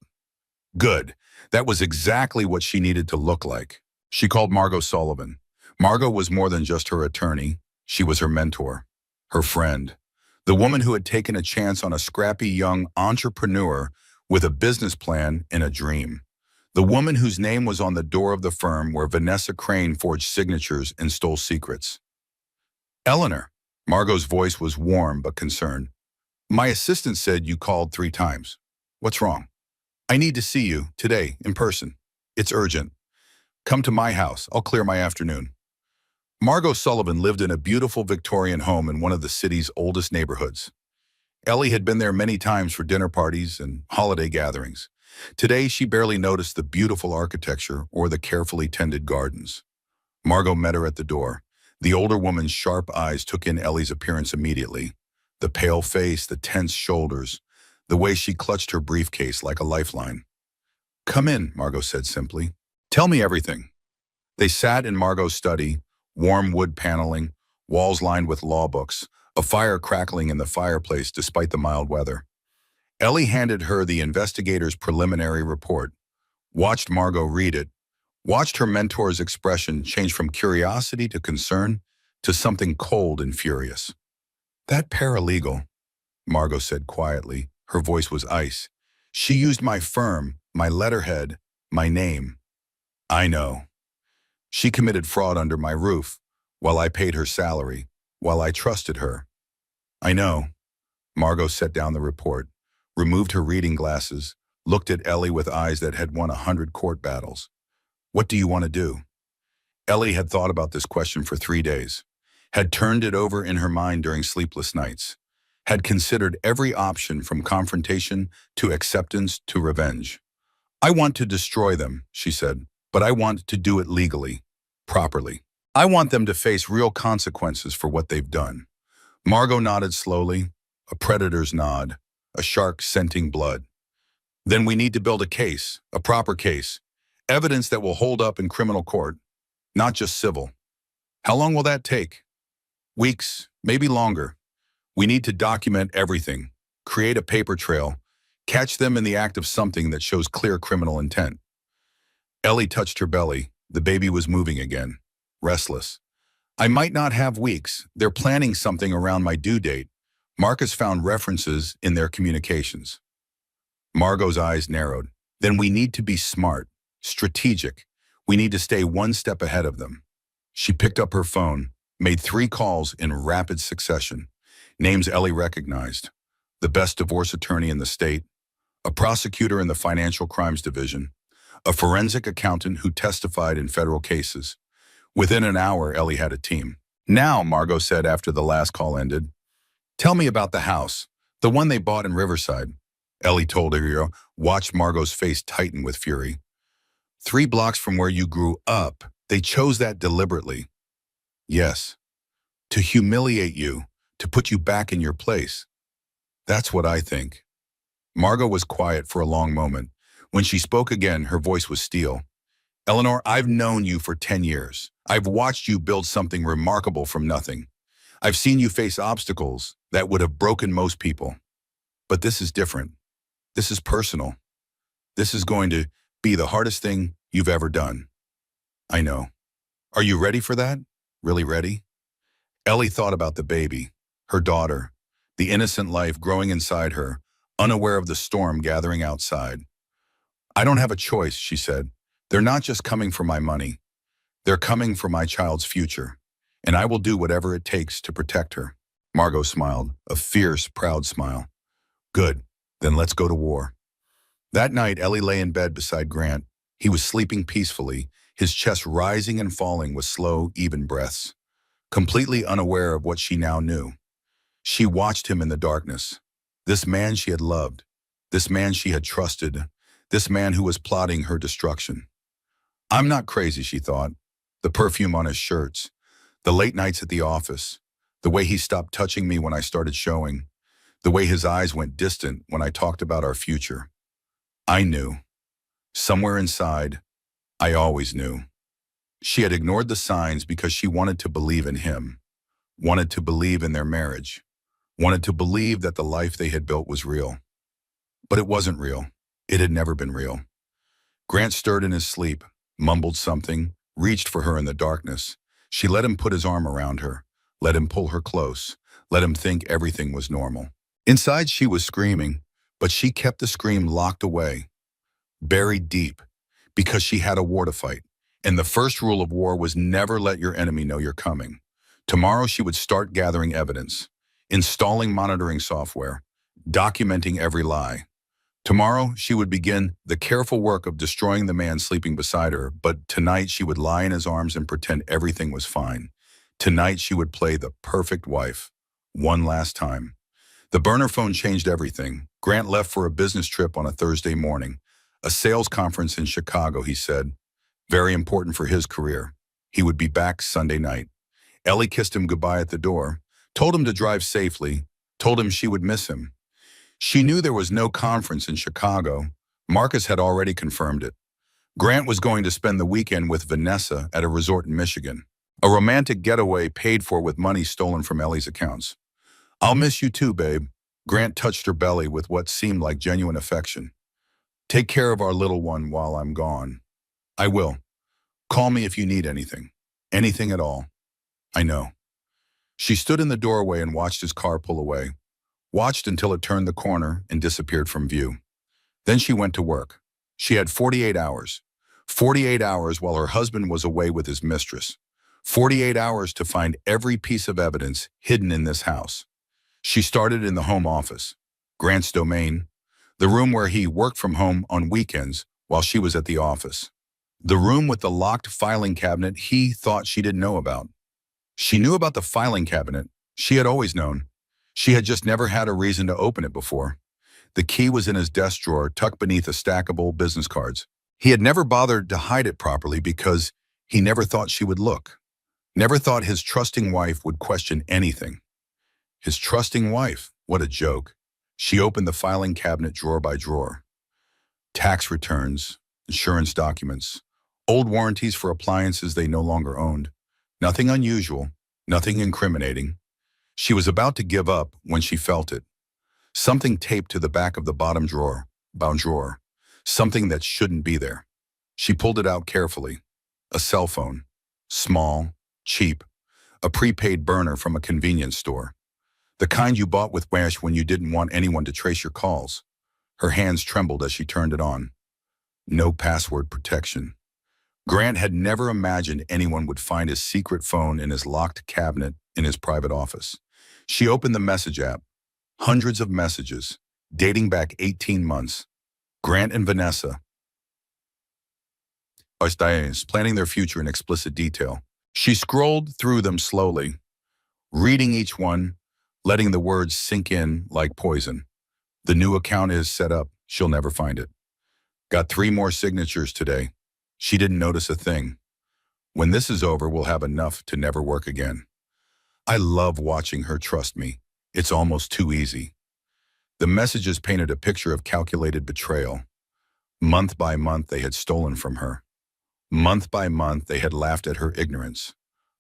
Good. That was exactly what she needed to look like. She called Margot Sullivan. Margot was more than just her attorney. She was her mentor, her friend, the woman who had taken a chance on a scrappy young entrepreneur with a business plan and a dream. The woman whose name was on the door of the firm where Vanessa Crane forged signatures and stole secrets. "Eleanor." Margot's voice was warm but concerned. "My assistant said you called 3 times. What's wrong?" "I need to see you, today, in person. It's urgent. Come to my house. I'll clear my afternoon." Margot Sullivan lived in a beautiful Victorian home in one of the city's oldest neighborhoods. Ellie had been there many times for dinner parties and holiday gatherings. Today, she barely noticed the beautiful architecture or the carefully tended gardens. Margot met her at the door. The older woman's sharp eyes took in Ellie's appearance immediately. The pale face, the tense shoulders, the way she clutched her briefcase like a lifeline. "Come in," Margot said simply. "Tell me everything." They sat in Margot's study, warm wood paneling, walls lined with law books, a fire crackling in the fireplace despite the mild weather. Ellie handed her the investigator's preliminary report, watched Margot read it, watched her mentor's expression change from curiosity to concern to something cold and furious. "That paralegal," Margot said quietly. Her voice was ice. "She used my firm, my letterhead, my name." "I know. She committed fraud under my roof, while I paid her salary, while I trusted her." "I know." Margot set down the report, removed her reading glasses, looked at Ellie with eyes that had won 100 court battles. "What do you want to do?" Ellie had thought about this question for 3 days, had turned it over in her mind during sleepless nights, had considered every option from confrontation to acceptance to revenge. "I want to destroy them," she said, "but I want to do it legally, properly. I want them to face real consequences for what they've done." Margot nodded slowly, a predator's nod, a shark scenting blood. "Then we need to build a case, a proper case, evidence that will hold up in criminal court, not just civil." "How long will that take?" "Weeks, maybe longer. We need to document everything, create a paper trail, catch them in the act of something that shows clear criminal intent." Ellie touched her belly. The baby was moving again, restless. "I might not have weeks. They're planning something around my due date." Marcus found references in their communications. Margot's eyes narrowed. "Then we need to be smart, strategic. We need to stay one step ahead of them." She picked up her phone, made 3 calls in rapid succession. Names Ellie recognized: the best divorce attorney in the state, a prosecutor in the financial crimes division, a forensic accountant who testified in federal cases. Within an hour, Ellie had a team. "Now," Margot said after the last call ended, "tell me about the house, the one they bought in Riverside." Ellie told her, watched Margot's face tighten with fury. 3 blocks from where you grew up. They chose that deliberately." "Yes. To humiliate you, to put you back in your place." "That's what I think." Margot was quiet for a long moment. When she spoke again, her voice was steel. "Eleanor, I've known you for 10 years. I've watched you build something remarkable from nothing. I've seen you face obstacles that would have broken most people. But this is different. This is personal. This is going to be the hardest thing you've ever done." "I know. Are you ready for that? Really ready?" Ellie thought about the baby, her daughter, the innocent life growing inside her, unaware of the storm gathering outside. "I don't have a choice," she said. "They're not just coming for my money. They're coming for my child's future, and I will do whatever it takes to protect her." Margot smiled, a fierce, proud smile. "Good, then let's go to war." That night, Ellie lay in bed beside Grant. He was sleeping peacefully, his chest rising and falling with slow, even breaths. Completely unaware of what she now knew, she watched him in the darkness. This man she had loved, this man she had trusted, this man who was plotting her destruction. I'm not crazy, she thought. The perfume on his shirts, the late nights at the office, the way he stopped touching me when I started showing, the way his eyes went distant when I talked about our future. I knew. Somewhere inside, I always knew. She had ignored the signs because she wanted to believe in him, wanted to believe in their marriage, wanted to believe that the life they had built was real. But it wasn't real. It had never been real. Grant stirred in his sleep, mumbled something, reached for her in the darkness. She let him put his arm around her, let him pull her close, let him think everything was normal. Inside she was screaming, but she kept the scream locked away, buried deep, because she had a war to fight. And the first rule of war was never let your enemy know you're coming. Tomorrow she would start gathering evidence, installing monitoring software, documenting every lie. Tomorrow she would begin the careful work of destroying the man sleeping beside her, but tonight she would lie in his arms and pretend everything was fine. Tonight she would play the perfect wife, one last time. The burner phone changed everything. Grant left for a business trip on a Thursday morning. A sales conference in Chicago, he said. Very important for his career. He would be back Sunday night. Ellie kissed him goodbye at the door, told him to drive safely, told him she would miss him. She knew there was no conference in Chicago. Marcus had already confirmed it. Grant was going to spend the weekend with Vanessa at a resort in Michigan. A romantic getaway paid for with money stolen from Ellie's accounts. I'll miss you too, babe. Grant touched her belly with what seemed like genuine affection. Take care of our little one while I'm gone. I will. Call me if you need anything. Anything at all. I know. She stood in the doorway and watched his car pull away. Watched until it turned the corner and disappeared from view. Then she went to work. She had 48 hours. 48 hours while her husband was away with his mistress. 48 hours to find every piece of evidence hidden in this house. She started in the home office, Grant's domain, the room where he worked from home on weekends while she was at the office. The room with the locked filing cabinet he thought she didn't know about. She knew about the filing cabinet. She had always known. She had just never had a reason to open it before. The key was in his desk drawer, tucked beneath a stack of old business cards. He had never bothered to hide it properly because he never thought she would look. Never thought his trusting wife would question anything. His trusting wife, what a joke. She opened the filing cabinet drawer by drawer. Tax returns, insurance documents, old warranties for appliances they no longer owned. Nothing unusual, nothing incriminating. She was about to give up when she felt it. Something taped to the back of the bottom drawer, bound drawer. Something that shouldn't be there. She pulled it out carefully. A cell phone. Small, cheap. A prepaid burner from a convenience store. The kind you bought with Wish when you didn't want anyone to trace your calls. Her hands trembled as she turned it on. No password protection. Grant had never imagined anyone would find his secret phone in his locked cabinet in his private office. She opened the message app. Hundreds of messages, dating back 18 months. Grant and Vanessa are planning their future in explicit detail. She scrolled through them slowly, reading each one, letting the words sink in like poison. The new account is set up. She'll never find it. Got 3 more signatures today. She didn't notice a thing. When this is over, we'll have enough to never work again. I love watching her trust me. It's almost too easy. The messages painted a picture of calculated betrayal. Month by month, they had stolen from her. Month by month, they had laughed at her ignorance.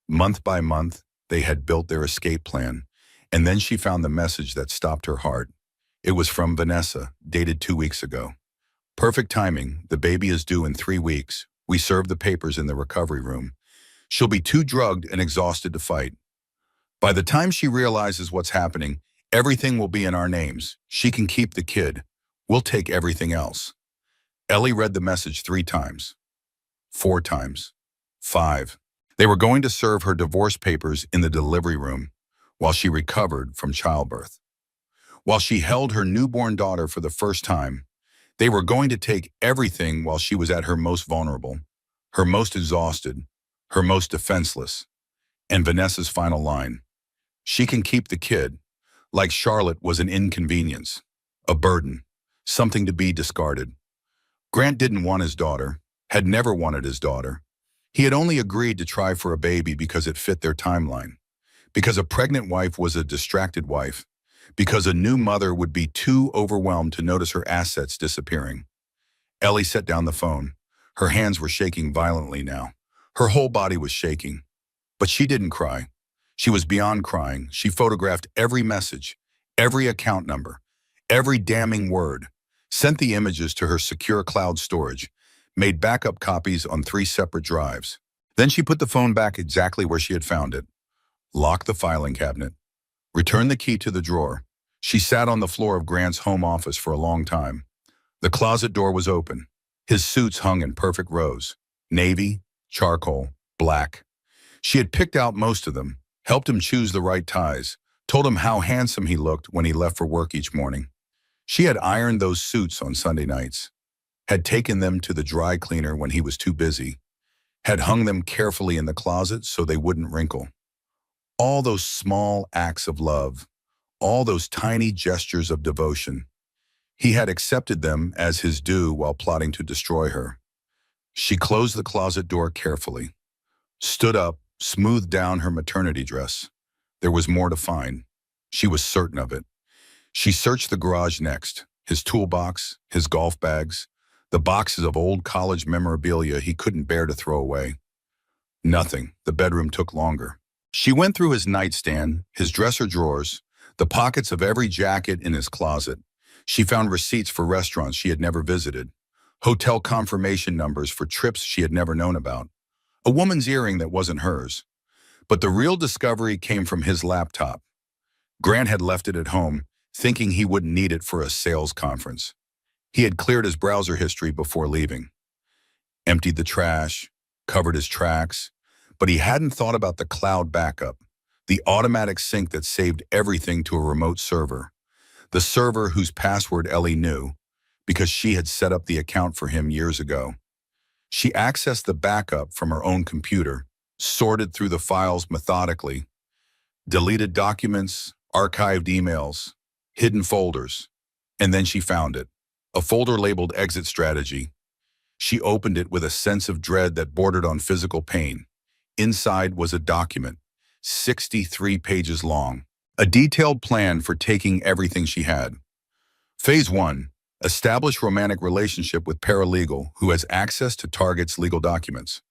Month by month, they had built their escape plan. And then she found the message that stopped her heart. It was from Vanessa, dated 2 weeks ago. Perfect timing. The baby is due in 3 weeks. We served the papers in the recovery room. She'll be too drugged and exhausted to fight. By the time she realizes what's happening, everything will be in our names. She can keep the kid. We'll take everything else. Ellie read the message 3 times. 4 times. 5. They were going to serve her divorce papers in the delivery room while she recovered from childbirth. While she held her newborn daughter for the first time, they were going to take everything while she was at her most vulnerable. her most exhausted, her most defenseless. And Vanessa's final line: she can keep the kid, like Charlotte was an inconvenience, a burden, something to be discarded. Grant didn't want his daughter, had never wanted his daughter. He had only agreed to try for a baby because it fit their timeline, because a pregnant wife was a distracted wife, because a new mother would be too overwhelmed to notice her assets disappearing. Ellie set down the phone. Her hands were shaking violently now. Her whole body was shaking. But she didn't cry. She was beyond crying. She photographed every message, every account number, every damning word, sent the images to her secure cloud storage, made backup copies on 3 separate drives. Then she put the phone back exactly where she had found it, locked the filing cabinet, returned the key to the drawer. She sat on the floor of Grant's home office for a long time. The closet door was open. His suits hung in perfect rows: navy, charcoal, black. She had picked out most of them, helped him choose the right ties, told him how handsome he looked when he left for work each morning. She had ironed those suits on Sunday nights, had taken them to the dry cleaner when he was too busy, had hung them carefully in the closet so they wouldn't wrinkle. All those small acts of love, all those tiny gestures of devotion, he had accepted them as his due while plotting to destroy her. She closed the closet door carefully, stood up, smoothed down her maternity dress. There was more to find. She was certain of it. She searched the garage next, his toolbox, his golf bags, the boxes of old college memorabilia he couldn't bear to throw away. Nothing. The bedroom took longer. She went through his nightstand, his dresser drawers, the pockets of every jacket in his closet. She found receipts for restaurants she had never visited, hotel confirmation numbers for trips she had never known about, a woman's earring that wasn't hers. But the real discovery came from his laptop. Grant had left it at home, thinking he wouldn't need it for a sales conference. He had cleared his browser history before leaving, emptied the trash, covered his tracks, but he hadn't thought about the cloud backup, the automatic sync that saved everything to a remote server, the server whose password Ellie knew because she had set up the account for him years ago. She accessed the backup from her own computer, sorted through the files methodically, deleted documents, archived emails, hidden folders, and then she found it, a folder labeled Exit Strategy. She opened it with a sense of dread that bordered on physical pain. Inside was a document, 63 pages long, a detailed plan for taking everything she had. Phase 1. Establish romantic relationship with paralegal who has access to target's legal documents.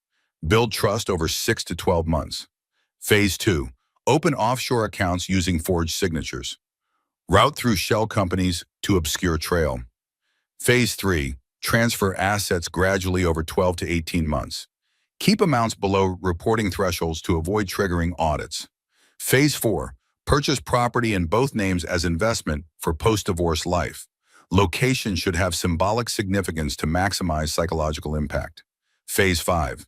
Build trust over 6 to 12 months. Phase 2. Open offshore accounts using forged signatures. Route through shell companies to obscure trail. Phase 3. Transfer assets gradually over 12 to 18 months. Keep amounts below reporting thresholds to avoid triggering audits. Phase 4. Purchase property in both names as investment for post-divorce life. Location should have symbolic significance to maximize psychological impact. Phase 5.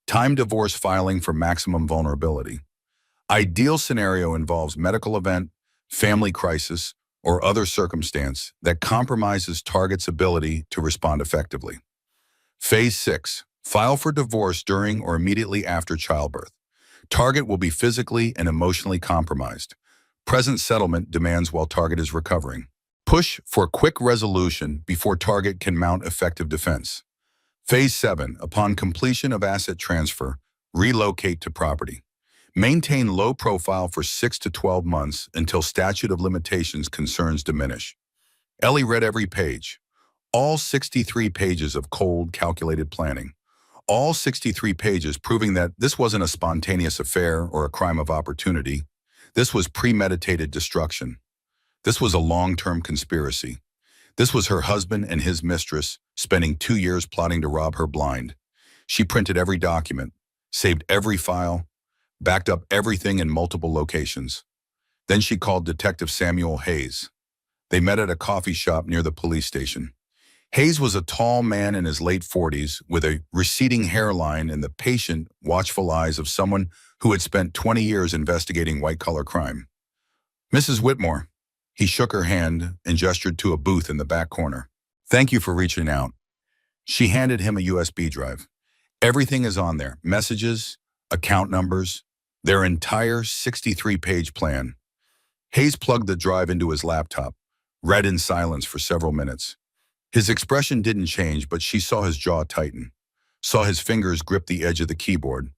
Time divorce filing for maximum vulnerability. Ideal scenario involves medical event, family crisis, or other circumstance that compromises target's ability to respond effectively. Phase 6. File for divorce during or immediately after childbirth. Target will be physically and emotionally compromised. Present settlement demands while target is recovering. Push for quick resolution before target can mount effective defense. Phase 7. Upon completion of asset transfer, relocate to property. Maintain low profile for 6 to 12 months until statute of limitations concerns diminish. Ellie read every page. All 63 pages of cold, calculated planning. All 63 pages proving that this wasn't a spontaneous affair or a crime of opportunity. This was premeditated destruction. This was a long-term conspiracy. This was her husband and his mistress spending 2 years plotting to rob her blind. She printed every document, saved every file, backed up everything in multiple locations. Then she called Detective Samuel Hayes. They met at a coffee shop near the police station. Hayes was a tall man in his late 40s with a receding hairline and the patient, watchful eyes of someone who had spent 20 years investigating white-collar crime. "Mrs. Whitmore." He shook her hand and gestured to a booth in the back corner. "Thank you for reaching out." She handed him a USB drive. Everything is on there. Messages, account numbers, their entire 63-page plan. Hayes plugged the drive into his laptop, read in silence for several minutes. His expression didn't change, but she saw his jaw tighten, saw his fingers grip the edge of the keyboard.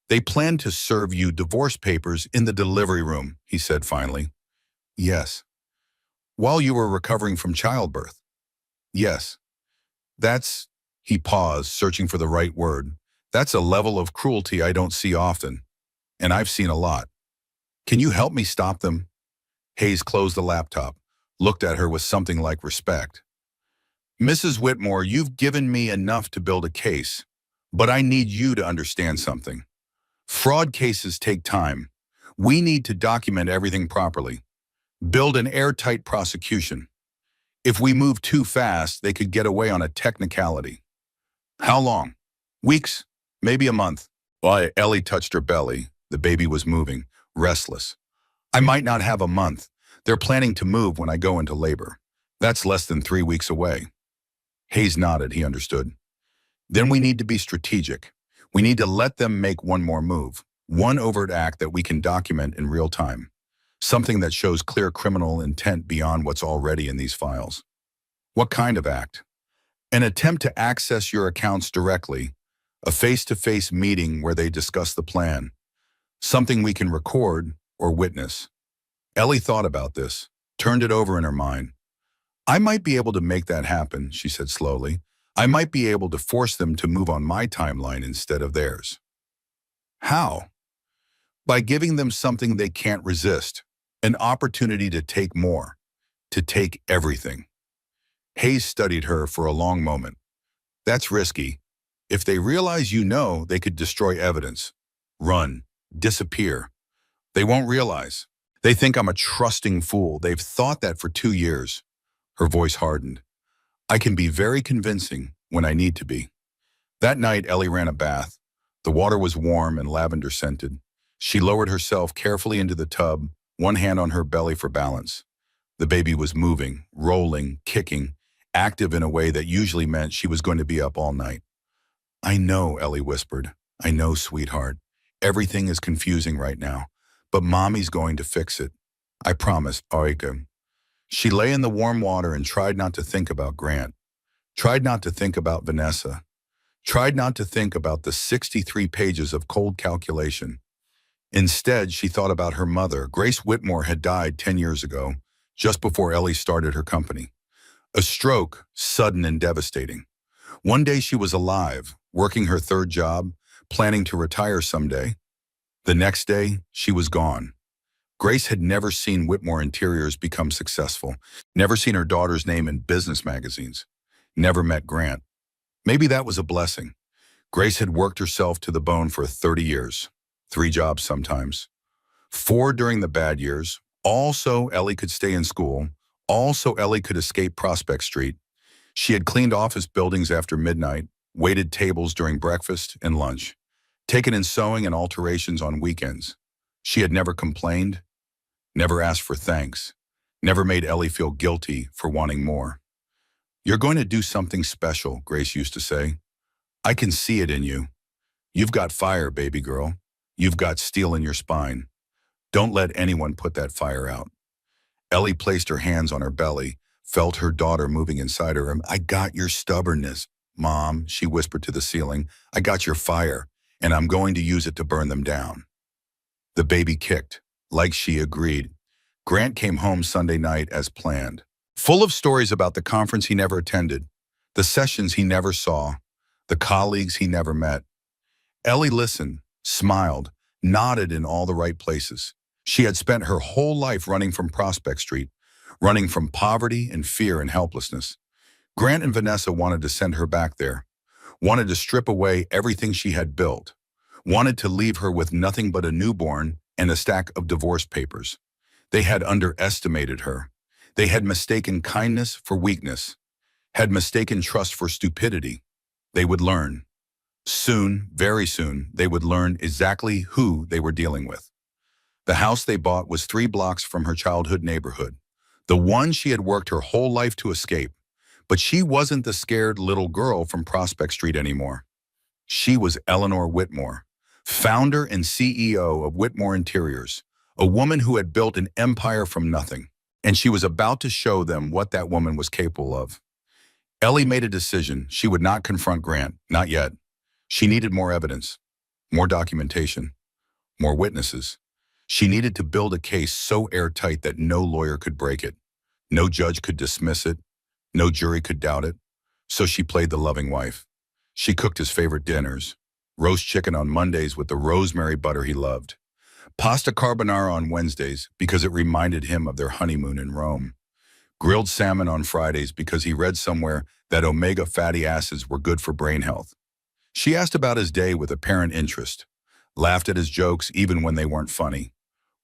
They plan to serve you divorce papers in the delivery room, he said finally. Yes. While you were recovering from childbirth. Yes. That's, he paused, searching for the right word. That's a level of cruelty I don't see often, and I've seen a lot. Can you help me stop them? Hayes closed the laptop, looked at her with something like respect. Mrs. Whitmore, you've given me enough to build a case, but I need you to understand something. Fraud cases take time. We need to document everything properly. Build an airtight prosecution. If we move too fast, they could get away on a technicality. How long? Weeks? Maybe a month. Why, Ellie touched her belly. The baby was moving, restless. I might not have a month. They're planning to move when I go into labor. That's less than 3 weeks away. Hayes nodded, he understood. Then we need to be strategic. We need to let them make one more move, one overt act that we can document in real time. Something that shows clear criminal intent beyond what's already in these files. What kind of act? An attempt to access your accounts directly, a face-to-face meeting where they discuss the plan. Something we can record or witness. Ellie thought about this, turned it over in her mind. I might be able to make that happen, she said slowly. I might be able to force them to move on my timeline instead of theirs. How? By giving them something they can't resist, an opportunity to take more, to take everything. Hayes studied her for a long moment. That's risky. If they realize you know, they could destroy evidence, run, disappear. They won't realize. They think I'm a trusting fool. They've thought that for 2 years. Her voice hardened. I can be very convincing when I need to be. That night, Ellie ran a bath. The water was warm and lavender scented. She lowered herself carefully into the tub, one hand on her belly for balance. The baby was moving, rolling, kicking, active in a way that usually meant she was going to be up all night. I know, Ellie whispered. I know, sweetheart. Everything is confusing right now, but Mommy's going to fix it. I promise, Oika. She lay in the warm water and tried not to think about Grant, tried not to think about Vanessa, tried not to think about the 63 pages of cold calculation. Instead, she thought about her mother. Grace Whitmore had died 10 years ago, just before Ellie started her company. A stroke, sudden and devastating. One day she was alive, working her 3rd job, planning to retire someday. The next day, she was gone. Grace had never seen Whitmore Interiors become successful, never seen her daughter's name in business magazines, never met Grant. Maybe that was a blessing. Grace had worked herself to the bone for 30 years, 3 jobs sometimes. 4 during the bad years, all so Ellie could stay in school, all so Ellie could escape Prospect Street. She had cleaned office buildings after midnight, waited tables during breakfast and lunch, taken in sewing and alterations on weekends. She had never complained, never asked for thanks, never made Ellie feel guilty for wanting more. You're going to do something special, Grace used to say. I can see it in you. You've got fire, baby girl. You've got steel in your spine. Don't let anyone put that fire out. Ellie placed her hands on her belly, felt her daughter moving inside her. I got your stubbornness, Mom, she whispered to the ceiling. I got your fire, and I'm going to use it to burn them down. The baby kicked, like she agreed. Grant came home Sunday night as planned, full of stories about the conference he never attended, the sessions he never saw, the colleagues he never met. Ellie listened, smiled, nodded in all the right places. She had spent her whole life running from Prospect Street, running from poverty and fear and helplessness. Grant and Vanessa wanted to send her back there, wanted to strip away everything she had built, wanted to leave her with nothing but a newborn and a stack of divorce papers. They had underestimated her. They had mistaken kindness for weakness, had mistaken trust for stupidity. They would learn. Soon, very soon, they would learn exactly who they were dealing with. The house they bought was 3 blocks from her childhood neighborhood, the one she had worked her whole life to escape. But she wasn't the scared little girl from Prospect Street anymore. She was Eleanor Whitmore, founder and CEO of Whitmore Interiors, a woman who had built an empire from nothing. And she was about to show them what that woman was capable of. Ellie made a decision. She would not confront Grant, not yet. She needed more evidence, more documentation, more witnesses. She needed to build a case so airtight that no lawyer could break it. No judge could dismiss it. No jury could doubt it. So she played the loving wife. She cooked his favorite dinners, roast chicken on Mondays with the rosemary butter he loved, pasta carbonara on Wednesdays because it reminded him of their honeymoon in Rome, grilled salmon on Fridays because he read somewhere that omega fatty acids were good for brain health. She asked about his day with apparent interest, laughed at his jokes even when they weren't funny,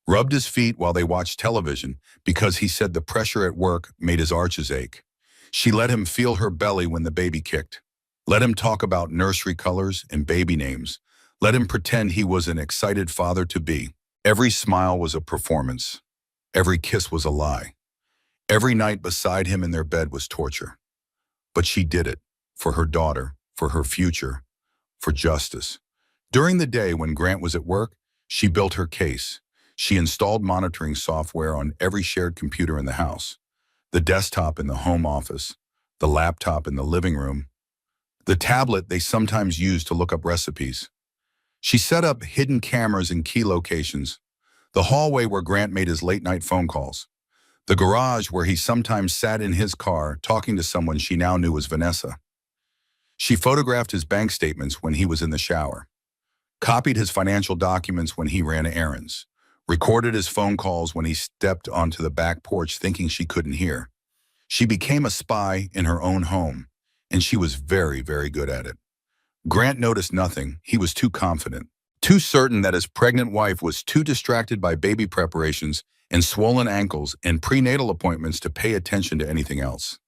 rubbed his feet while they watched television because he said the pressure at work made his arches ache. She let him feel her belly when the baby kicked. Let him talk about nursery colors and baby names. Let him pretend he was an excited father-to-be. Every smile was a performance. Every kiss was a lie. Every night beside him in their bed was torture. But she did it for her daughter, for her future, for justice. During the day when Grant was at work, she built her case. She installed monitoring software on every shared computer in the house, the desktop in the home office, the laptop in the living room, the tablet they sometimes used to look up recipes. She set up hidden cameras in key locations, the hallway where Grant made his late-night phone calls, the garage where he sometimes sat in his car talking to someone she now knew was Vanessa. She photographed his bank statements when he was in the shower, copied his financial documents when he ran errands, recorded his phone calls when he stepped onto the back porch thinking she couldn't hear. She became a spy in her own home, and she was very, very good at it. Grant noticed nothing. He was too confident, too certain that his pregnant wife was too distracted by baby preparations and swollen ankles and prenatal appointments to pay attention to anything else.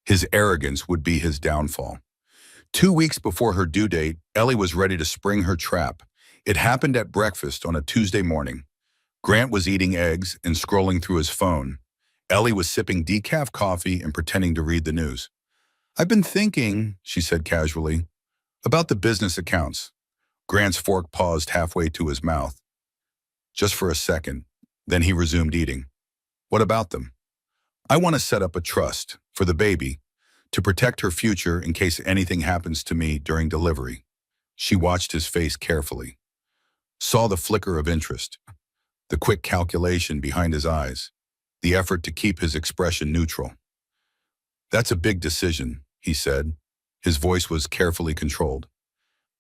His arrogance would be his downfall. 2 weeks before her due date, Ellie was ready to spring her trap. It happened at breakfast on a Tuesday morning. Grant was eating eggs and scrolling through his phone. Ellie was sipping decaf coffee and pretending to read the news. "I've been thinking," she said casually, "about the business accounts." Grant's fork paused halfway to his mouth. Just for a second, then he resumed eating. "What about them?" "I want to set up a trust for the baby, to protect her future in case anything happens to me during delivery." She watched his face carefully, saw the flicker of interest, the quick calculation behind his eyes, the effort to keep his expression neutral. "That's a big decision," he said. His voice was carefully controlled.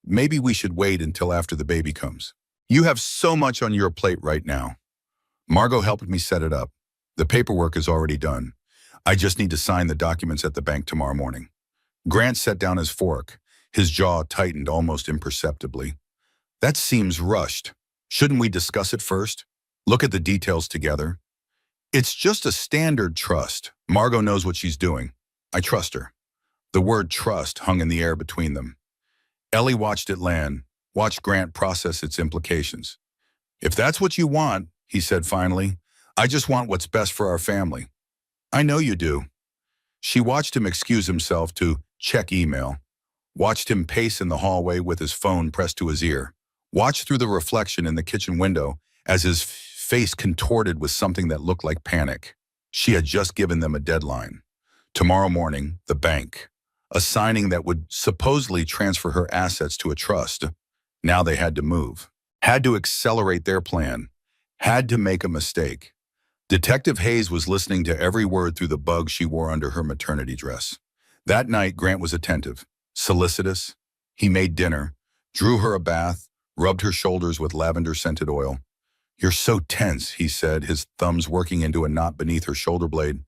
"Maybe we should wait until after the baby comes. You have so much on your plate right now. Margot helped me set it up. The paperwork is already done. I just need to sign the documents at the bank tomorrow morning." Grant set down his fork. His jaw tightened almost imperceptibly. "That seems rushed. Shouldn't we discuss it first? Look at the details together?" "It's just a standard trust. Margot knows what she's doing. I trust her." The word trust hung in the air between them. Ellie watched it land, watched Grant process its implications. "If that's what you want," he said finally, "I just want what's best for our family." "I know you do." She watched him excuse himself to check email, watched him pace in the hallway with his phone pressed to his ear, watched through the reflection in the kitchen window as his face contorted with something that looked like panic. She had just given them a deadline. Tomorrow morning, the bank. A signing that would supposedly transfer her assets to a trust. Now they had to move. Had to accelerate their plan. Had to make a mistake. Detective Hayes was listening to every word through the bug she wore under her maternity dress. That night, Grant was attentive, solicitous. He made dinner, drew her a bath, rubbed her shoulders with lavender-scented oil. "You're so tense," he said, his thumbs working into a knot beneath her shoulder blade.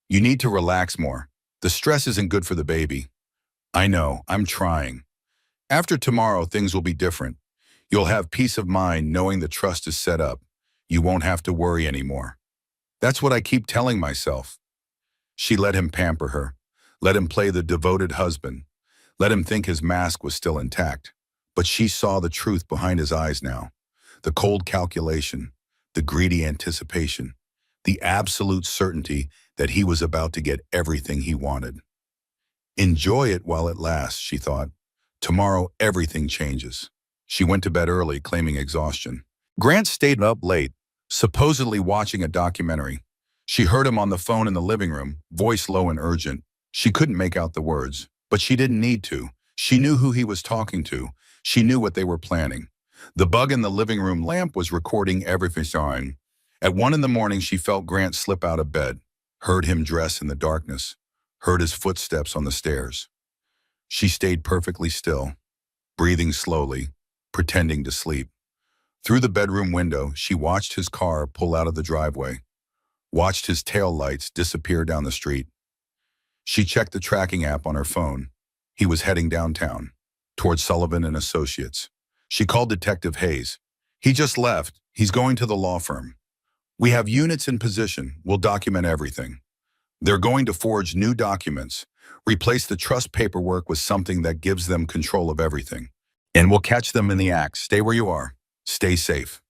"You need to relax more. The stress isn't good for the baby." "I know, I'm trying. After tomorrow, things will be different. You'll have peace of mind knowing the trust is set up. You won't have to worry anymore." "That's what I keep telling myself." She let him pamper her, let him play the devoted husband, let him think his mask was still intact. But she saw the truth behind his eyes now, the cold calculation, the greedy anticipation, the absolute certainty that he was about to get everything he wanted. "Enjoy it while it lasts," she thought. Tomorrow, everything changes. She went to bed early, claiming exhaustion. Grant stayed up late, supposedly watching a documentary. She heard him on the phone in the living room, voice low and urgent. She couldn't make out the words, but she didn't need to. She knew who he was talking to. She knew what they were planning. The bug in the living room lamp was recording everything. At 1 in the morning, she felt Grant slip out of bed, heard him dress in the darkness, heard his footsteps on the stairs. She stayed perfectly still, breathing slowly, pretending to sleep. Through the bedroom window, she watched his car pull out of the driveway, watched his tail lights disappear down the street. She checked the tracking app on her phone. He was heading downtown, towards Sullivan and Associates. She called Detective Hayes. He just left. He's going to the law firm. We have units in position. We'll document everything. They're going to forge new documents, replace the trust paperwork with something that gives them control of everything. And we'll catch them in the act. Stay where you are. Stay safe.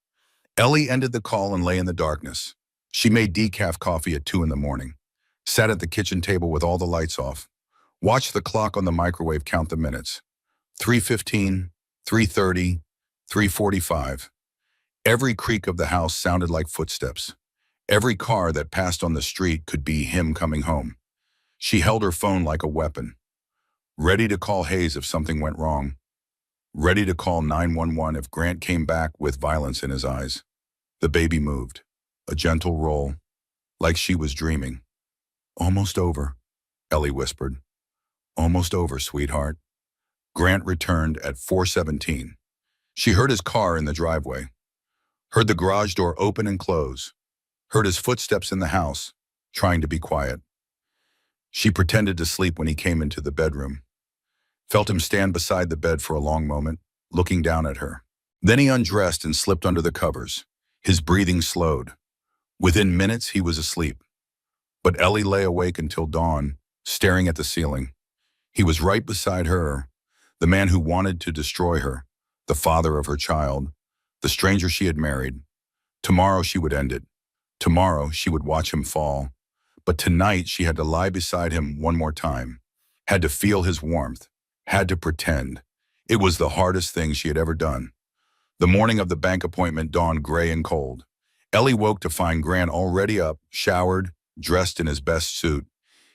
Ellie ended the call and lay in the darkness. She made decaf coffee at 2 in the morning, sat at the kitchen table with all the lights off, watched the clock on the microwave count the minutes. 3:15, 3:30, 3:45. Every creak of the house sounded like footsteps. Every car that passed on the street could be him coming home. She held her phone like a weapon, ready to call Hayes if something went wrong, ready to call 911 if Grant came back with violence in his eyes. The baby moved, a gentle roll, like she was dreaming. Almost over, Ellie whispered. Almost over, sweetheart. Grant returned at 4:17. She heard his car in the driveway, heard the garage door open and close, heard his footsteps in the house, trying to be quiet. She pretended to sleep when he came into the bedroom, felt him stand beside the bed for a long moment, looking down at her. Then he undressed and slipped under the covers. His breathing slowed. Within minutes, he was asleep. But Ellie lay awake until dawn, staring at the ceiling. He was right beside her, the man who wanted to destroy her, the father of her child, the stranger she had married. Tomorrow she would end it. Tomorrow she would watch him fall. But tonight she had to lie beside him one more time, had to feel his warmth, had to pretend. It was the hardest thing she had ever done. The morning of the bank appointment dawned gray and cold. Ellie woke to find Grant already up, showered, dressed in his best suit.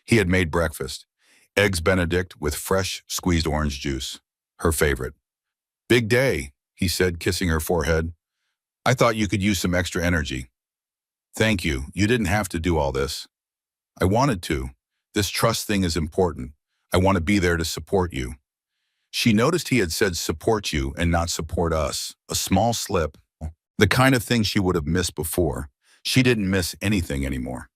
He had made breakfast, eggs Benedict with fresh squeezed orange juice, her favorite. Big day, he said, kissing her forehead. I thought you could use some extra energy. Thank you. You didn't have to do all this. I wanted to. This trust thing is important. I want to be there to support you. She noticed he had said support you and not support us. A small slip. The kind of thing she would have missed before. She didn't miss anything anymore.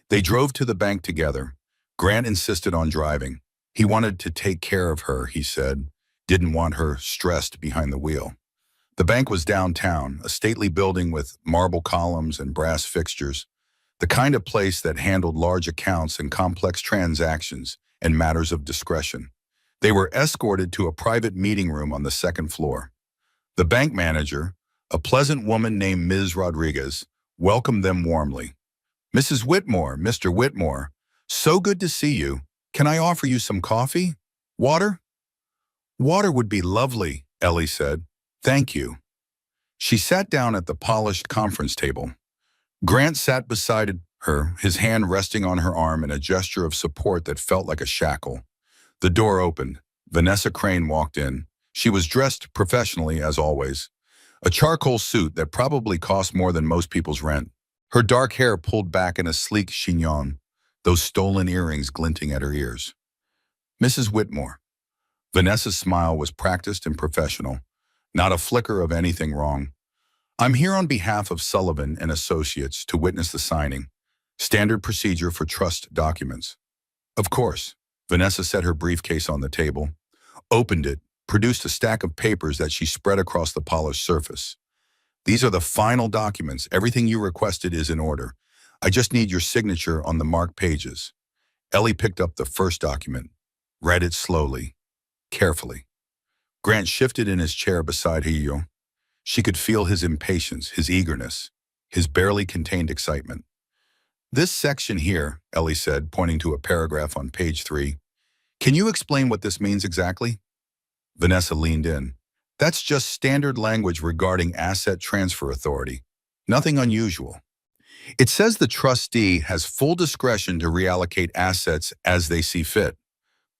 They drove to the bank together. Grant insisted on driving. He wanted to take care of her, he said. Didn't want her stressed behind the wheel. The bank was downtown, a stately building with marble columns and brass fixtures. The kind of place that handled large accounts and complex transactions and matters of discretion. They were escorted to a private meeting room on the second floor. The bank manager, a pleasant woman named Ms. Rodriguez, welcomed them warmly. Mrs. Whitmore, Mr. Whitmore, so good to see you. Can I offer you some coffee? Water? Water would be lovely, Ellie said. Thank you. She sat down at the polished conference table. Grant sat beside her, his hand resting on her arm in a gesture of support that felt like a shackle. The door opened. Vanessa Crane walked in. She was dressed professionally, as always. A charcoal suit that probably cost more than most people's rent. Her dark hair pulled back in a sleek chignon, those stolen earrings glinting at her ears. Mrs. Whitmore. Vanessa's smile was practiced and professional, not a flicker of anything wrong. I'm here on behalf of Sullivan and Associates to witness the signing. Standard procedure for trust documents. Of course. Vanessa set her briefcase on the table, opened it, produced a stack of papers that she spread across the polished surface. These are the final documents. Everything you requested is in order. I just need your signature on the marked pages. Ellie picked up the first document, read it slowly, carefully. Grant shifted in his chair beside her. She could feel his impatience, his eagerness, his barely contained excitement. This section here, Ellie said, pointing to a paragraph on page 3. Can you explain what this means exactly? Vanessa leaned in. That's just standard language regarding asset transfer authority. Nothing unusual. It says the trustee has full discretion to reallocate assets as they see fit.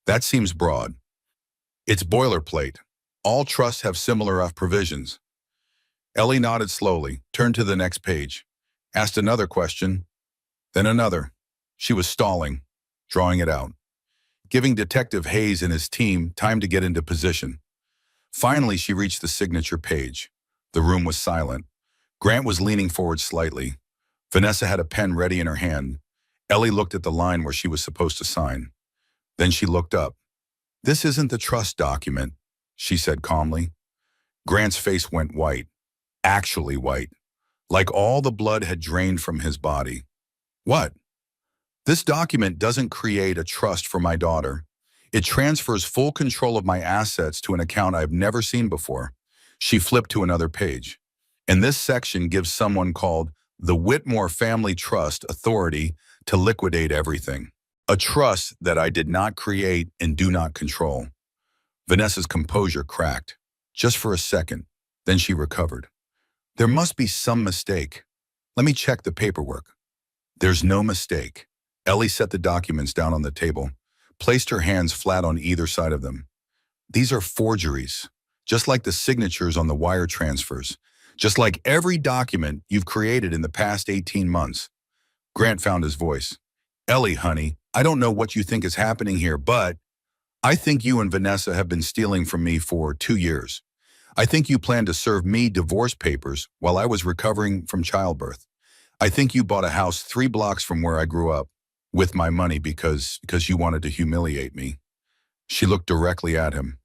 That seems broad. It's boilerplate. All trusts have similar provisions. Ellie nodded slowly, turned to the next page, asked another question, then another. She was stalling, drawing it out, giving Detective Hayes and his team time to get into position. Finally, she reached the signature page. The room was silent. Grant was leaning forward slightly. Vanessa had a pen ready in her hand. Ellie looked at the line where she was supposed to sign. Then she looked up. "This isn't the trust document," she said calmly. Grant's face went white, actually white, like all the blood had drained from his body. "What?" "This document doesn't create a trust for my daughter. It transfers full control of my assets to an account I've never seen before." She flipped to another page. "And this section gives someone called the Whitmore Family Trust authority to liquidate everything. A trust that I did not create and do not control." Vanessa's composure cracked, just for a second. Then she recovered. "There must be some mistake. Let me check the paperwork." "There's no mistake." Ellie set the documents down on the table, placed her hands flat on either side of them. "These are forgeries, just like the signatures on the wire transfers, just like every document you've created in the past 18 months. Grant found his voice. "Ellie, honey, I don't know what you think is happening here, but I think you and Vanessa have been stealing from me for 2 years. I think you planned to serve me divorce papers while I was recovering from childbirth. I think you bought a house 3 blocks from where I grew up with my money because you wanted to humiliate me." She looked directly at him.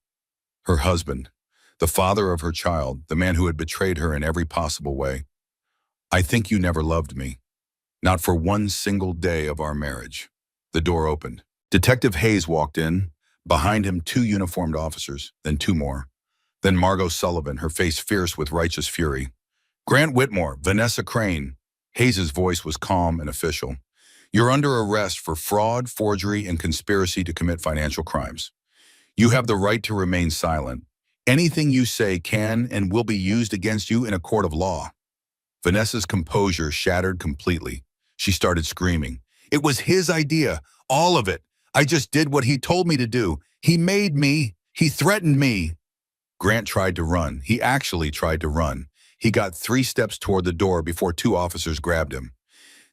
Her husband, the father of her child, the man who had betrayed her in every possible way. "I think you never loved me. Not for one single day of our marriage." The door opened. Detective Hayes walked in. Behind him, 2 uniformed officers, then 2 more. Then Margot Sullivan, her face fierce with righteous fury. "Grant Whitmore, Vanessa Crane." Hayes's voice was calm and official. "You're under arrest for fraud, forgery, and conspiracy to commit financial crimes. You have the right to remain silent. Anything you say can and will be used against you in a court of law." Vanessa's composure shattered completely. She started screaming. "It was his idea, all of it. I just did what he told me to do. He made me. He threatened me." Grant tried to run. He actually tried to run. He got 3 steps toward the door before 2 officers grabbed him.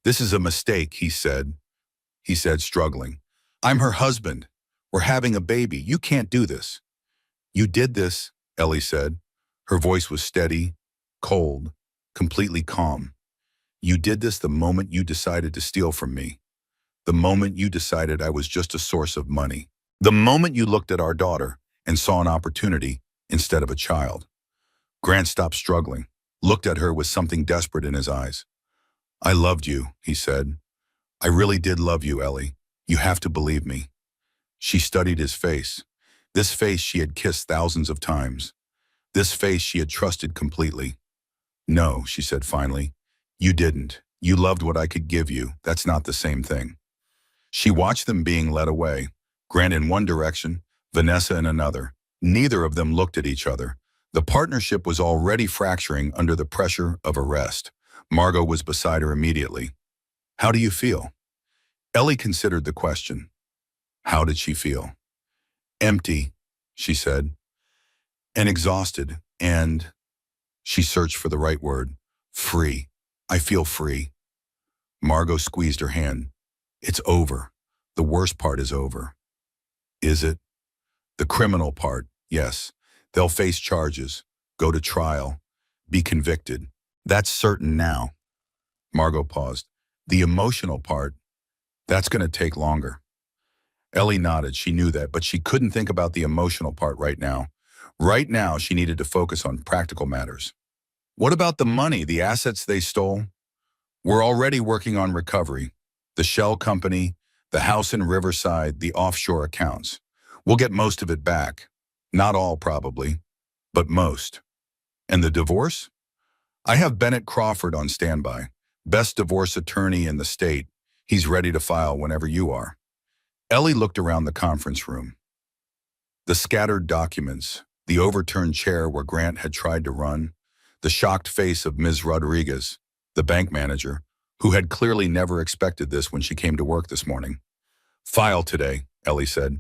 "This is a mistake," he said, struggling. "I'm her husband. We're having a baby. You can't do this." "You did this," Ellie said. Her voice was steady, cold, completely calm. "You did this the moment you decided to steal from me. The moment you decided I was just a source of money. The moment you looked at our daughter and saw an opportunity instead of a child." Grant stopped struggling, looked at her with something desperate in his eyes. "I loved you," he said. "I really did love you, Ellie. You have to believe me." She studied his face. This face she had kissed thousands of times. This face she had trusted completely. "No," she said finally. "You didn't. You loved what I could give you. That's not the same thing." She watched them being led away. Grant in one direction, Vanessa in another. Neither of them looked at each other. The partnership was already fracturing under the pressure of arrest. Margot was beside her immediately. "How do you feel?" Ellie considered the question. How did she feel? "Empty," she said, "and exhausted, and—" she searched for the right word. "Free. I feel free." Margot squeezed her hand. "It's over. The worst part is over." "Is it?" "The criminal part, yes. They'll face charges, go to trial, be convicted. That's certain now." Margot paused. "The emotional part, that's going to take longer." Ellie nodded. She knew that, but she couldn't think about the emotional part right now. Right now, she needed to focus on practical matters. "What about the money, the assets they stole?" "We're already working on recovery. The shell company, the house in Riverside, the offshore accounts. We'll get most of it back. Not all, probably, but most." "And the divorce?" "I have Bennett Crawford on standby. Best divorce attorney in the state. He's ready to file whenever you are." Ellie looked around the conference room. The scattered documents, the overturned chair where Grant had tried to run, the shocked face of Ms. Rodriguez, the bank manager, who had clearly never expected this when she came to work this morning. "File today," Ellie said.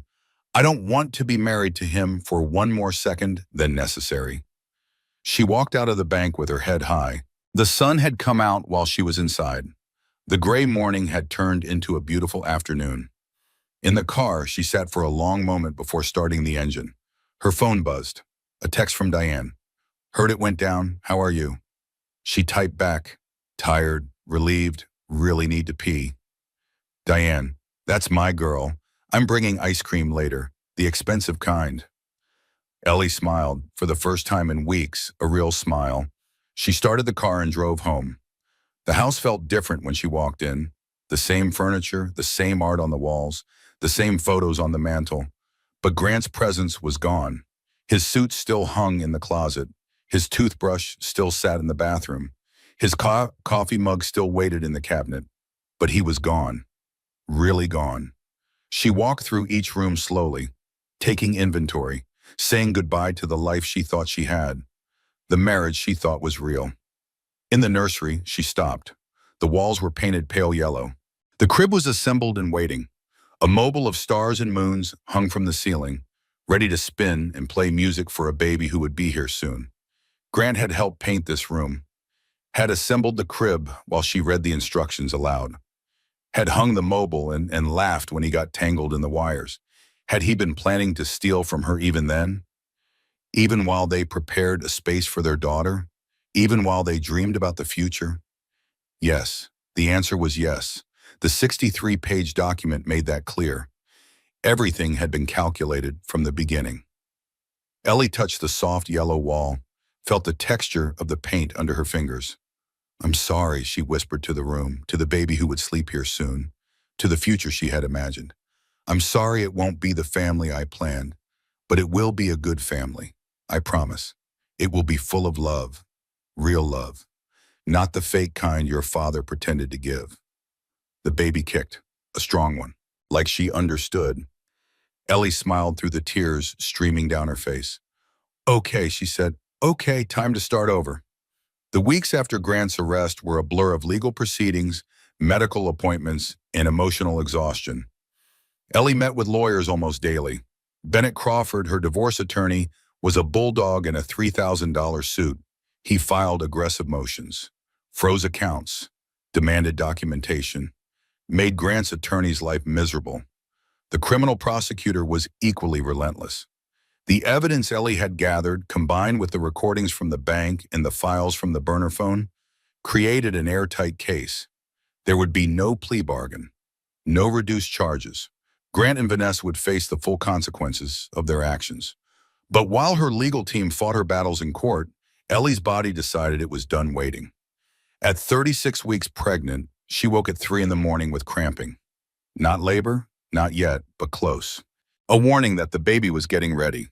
"I don't want to be married to him for one more second than necessary." She walked out of the bank with her head high. The sun had come out while she was inside. The gray morning had turned into a beautiful afternoon. In the car, she sat for a long moment before starting the engine. Her phone buzzed. A text from Diane. "Heard it went down. How are you?" She typed back, "Tired, relieved, really need to pee." "Diane, that's my girl. I'm bringing ice cream later, the expensive kind." Ellie smiled, for the first time in weeks, a real smile. She started the car and drove home. The house felt different when she walked in. The same furniture, the same art on the walls, the same photos on the mantle. But Grant's presence was gone. His suit still hung in the closet. His toothbrush still sat in the bathroom. His coffee mug still waited in the cabinet. But he was gone. Really gone. She walked through each room slowly, taking inventory, saying goodbye to the life she thought she had, the marriage she thought was real. In the nursery, she stopped. The walls were painted pale yellow. The crib was assembled and waiting. A mobile of stars and moons hung from the ceiling, ready to spin and play music for a baby who would be here soon. Grant had helped paint this room, had assembled the crib while she read the instructions aloud, had hung the mobile and laughed when he got tangled in the wires. Had he been planning to steal from her even then? Even while they prepared a space for their daughter? Even while they dreamed about the future? Yes, the answer was yes. The 63-page document made that clear. Everything had been calculated from the beginning. Ellie touched the soft yellow wall, felt the texture of the paint under her fingers. "I'm sorry," she whispered to the room, to the baby who would sleep here soon, to the future she had imagined. "I'm sorry it won't be the family I planned, but it will be a good family. I promise. It will be full of love, real love, not the fake kind your father pretended to give." The baby kicked, a strong one, like she understood. Ellie smiled through the tears streaming down her face. "Okay," she said. "Okay, time to start over." The weeks after Grant's arrest were a blur of legal proceedings, medical appointments, and emotional exhaustion. Ellie met with lawyers almost daily. Bennett Crawford, her divorce attorney, was a bulldog in a $3,000 suit. He filed aggressive motions, froze accounts, demanded documentation, made Grant's attorney's life miserable. The criminal prosecutor was equally relentless. The evidence Ellie had gathered, combined with the recordings from the bank and the files from the burner phone, created an airtight case. There would be no plea bargain, no reduced charges. Grant and Vanessa would face the full consequences of their actions. But while her legal team fought her battles in court, Ellie's body decided it was done waiting. At 36 weeks pregnant, she woke at 3 in the morning with cramping. Not labor, not yet, but close. A warning that the baby was getting ready.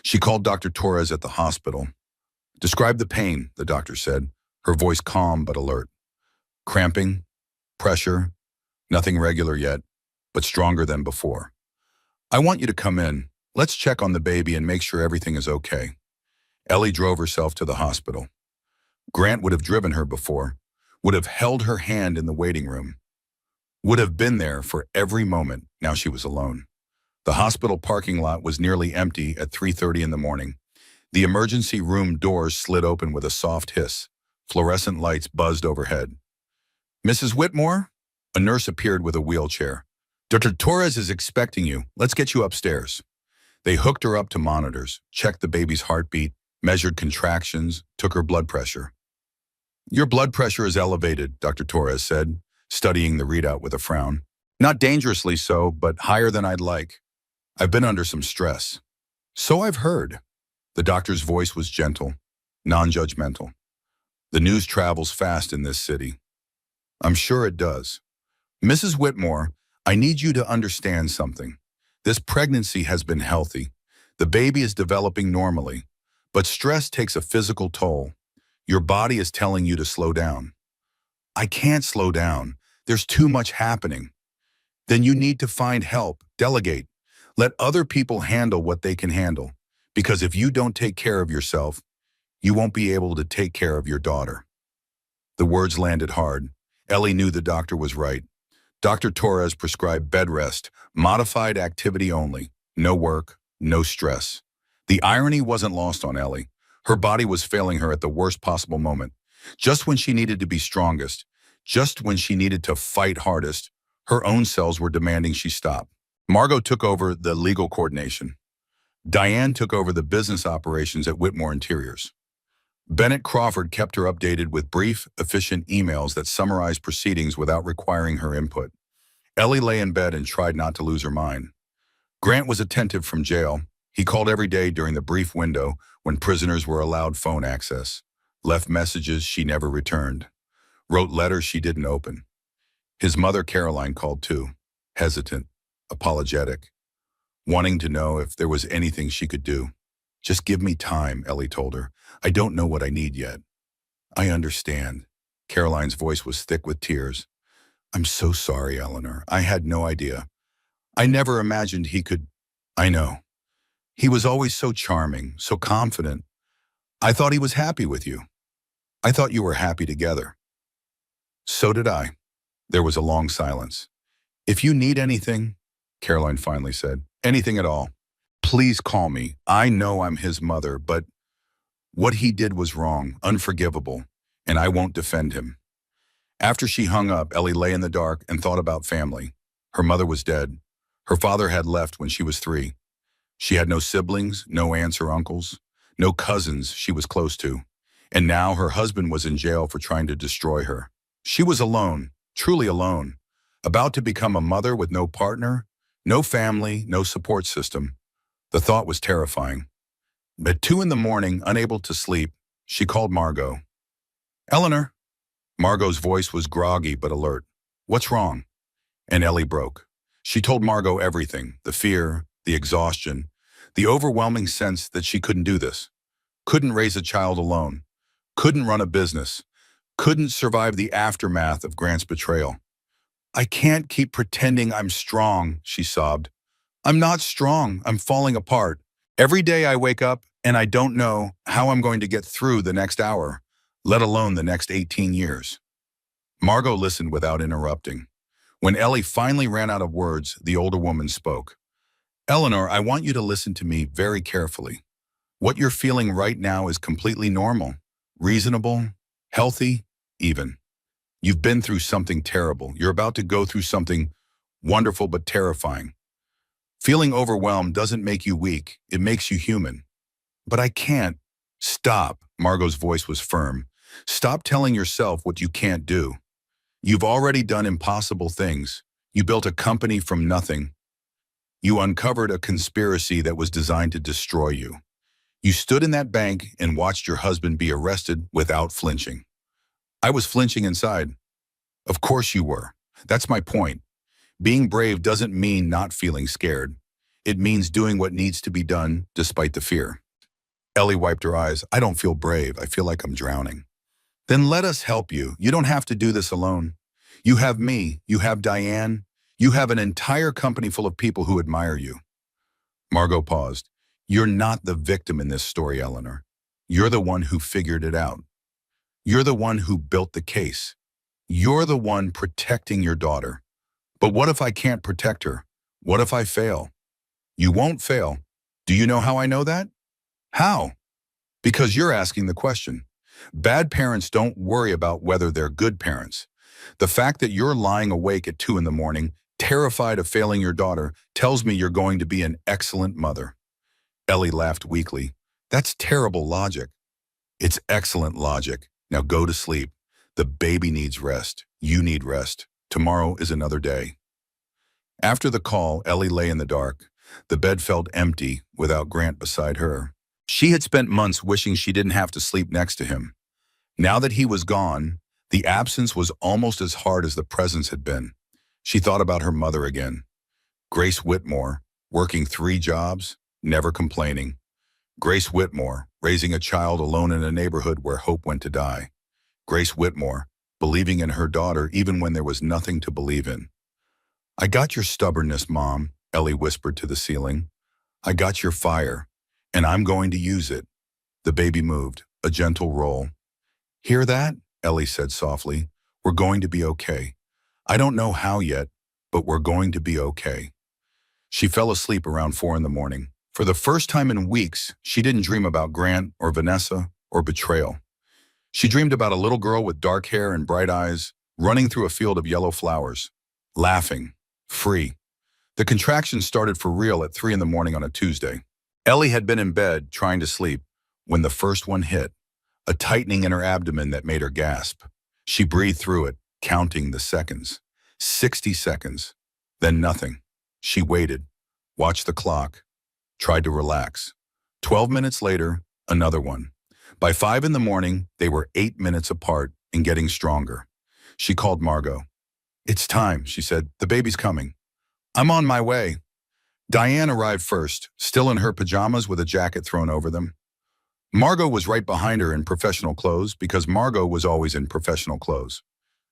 She called Dr. Torres at the hospital. "Describe the pain," the doctor said, her voice calm but alert. "Cramping, pressure, nothing regular yet, but stronger than before. I want you to come in. Let's check on the baby and make sure everything is okay." Ellie drove herself to the hospital. Grant would have driven her before, would have held her hand in the waiting room, would have been there for every moment. Now she was alone. The hospital parking lot was nearly empty at 3:30 in the morning. The emergency room doors slid open with a soft hiss. Fluorescent lights buzzed overhead. "Mrs. Whitmore?" A nurse appeared with a wheelchair. "Dr. Torres is expecting you. Let's get you upstairs." They hooked her up to monitors, checked the baby's heartbeat, measured contractions, took her blood pressure. "Your blood pressure is elevated," Dr. Torres said, studying the readout with a frown. "Not dangerously so, but higher than I'd like. I've been under some stress." "So I've heard." The doctor's voice was gentle, non-judgmental. "The news travels fast in this city." "I'm sure it does. Mrs. Whitmore, I need you to understand something. This pregnancy has been healthy. The baby is developing normally, but stress takes a physical toll. Your body is telling you to slow down." "I can't slow down. There's too much happening." "Then you need to find help, delegate. Let other people handle what they can handle. Because if you don't take care of yourself, you won't be able to take care of your daughter. The words landed hard. Ellie knew the doctor was right. Dr. Torres prescribed bed rest, modified activity only, no work, no stress. The irony wasn't lost on Ellie. Her body was failing her at the worst possible moment. Just when she needed to be strongest, just when she needed to fight hardest, her own cells were demanding she stop. Margot took over the legal coordination. Diane took over the business operations at Whitmore Interiors. Bennett Crawford kept her updated with brief, efficient emails that summarized proceedings without requiring her input. Ellie lay in bed and tried not to lose her mind. Grant was attentive from jail. He called every day during the brief window when prisoners were allowed phone access, left messages she never returned, wrote letters she didn't open. His mother, Caroline, called too, hesitant, apologetic, wanting to know if there was anything she could do. Just give me time, Ellie told her. I don't know what I need yet. I understand. Caroline's voice was thick with tears. I'm so sorry, Eleanor. I had no idea. I never imagined he could. I know. He was always so charming, so confident. I thought he was happy with you. I thought you were happy together. So did I. There was a long silence. If you need anything, Caroline finally said, anything at all, please call me. I know I'm his mother, but what he did was wrong, unforgivable, and I won't defend him. After she hung up, Ellie lay in the dark and thought about family. Her mother was dead. Her father had left when she was 3. She had no siblings, no aunts or uncles, no cousins she was close to. And now her husband was in jail for trying to destroy her. She was alone, truly alone, about to become a mother with no partner, no family, no support system. The thought was terrifying. At 2 in the morning, unable to sleep, she called Margot. Eleanor. Margot's voice was groggy but alert. What's wrong? And Ellie broke. She told Margot everything, the fear, the exhaustion, the overwhelming sense that she couldn't do this, couldn't raise a child alone, couldn't run a business, couldn't survive the aftermath of Grant's betrayal. I can't keep pretending I'm strong, she sobbed. I'm not strong. I'm falling apart. Every day I wake up and I don't know how I'm going to get through the next hour, let alone the next 18 years. Margot listened without interrupting. When Ellie finally ran out of words, the older woman spoke. Eleanor, I want you to listen to me very carefully. What you're feeling right now is completely normal, reasonable, healthy, even. You've been through something terrible. You're about to go through something wonderful but terrifying. Feeling overwhelmed doesn't make you weak. It makes you human. But I can't. Stop. Margot's voice was firm. Stop telling yourself what you can't do. You've already done impossible things. You built a company from nothing. You uncovered a conspiracy that was designed to destroy you. You stood in that bank and watched your husband be arrested without flinching. I was flinching inside. Of course you were. That's my point. Being brave doesn't mean not feeling scared. It means doing what needs to be done despite the fear. Ellie wiped her eyes. I don't feel brave. I feel like I'm drowning. Then let us help you. You don't have to do this alone. You have me. You have Diane. You have an entire company full of people who admire you. Margot paused. You're not the victim in this story, Eleanor. You're the one who figured it out. You're the one who built the case. You're the one protecting your daughter. But what if I can't protect her? What if I fail? You won't fail. Do you know how I know that? How? Because you're asking the question. Bad parents don't worry about whether they're good parents. The fact that you're lying awake at 2 in the morning, terrified of failing your daughter, tells me you're going to be an excellent mother. Ellie laughed weakly. That's terrible logic. It's excellent logic. Now go to sleep. The baby needs rest. You need rest. Tomorrow is another day. After the call, Ellie lay in the dark. The bed felt empty without Grant beside her. She had spent months wishing she didn't have to sleep next to him. Now that he was gone, the absence was almost as hard as the presence had been. She thought about her mother again. Grace Whitmore, working 3 jobs, never complaining. Grace Whitmore, raising a child alone in a neighborhood where hope went to die. Grace Whitmore, believing in her daughter even when there was nothing to believe in. I got your stubbornness, Mom, Ellie whispered to the ceiling. I got your fire. and I'm going to use it. The baby moved, a gentle roll. Hear that? Ellie said softly. We're going to be okay. I don't know how yet, but we're going to be okay. She fell asleep around 4 in the morning. For the first time in weeks, she didn't dream about Grant or Vanessa or betrayal. She dreamed about a little girl with dark hair and bright eyes, running through a field of yellow flowers, laughing, free. The contractions started for real at 3 in the morning on a Tuesday. Ellie had been in bed, trying to sleep, when the first one hit, a tightening in her abdomen that made her gasp. She breathed through it, counting the seconds. 60 seconds. Then nothing. She waited, watched the clock, tried to relax. 12 minutes later, another one. By 5 in the morning, they were 8 minutes apart and getting stronger. She called Margot. It's time, she said. The baby's coming. I'm on my way. Diane arrived first, still in her pajamas with a jacket thrown over them. Margot was right behind her in professional clothes because Margot was always in professional clothes.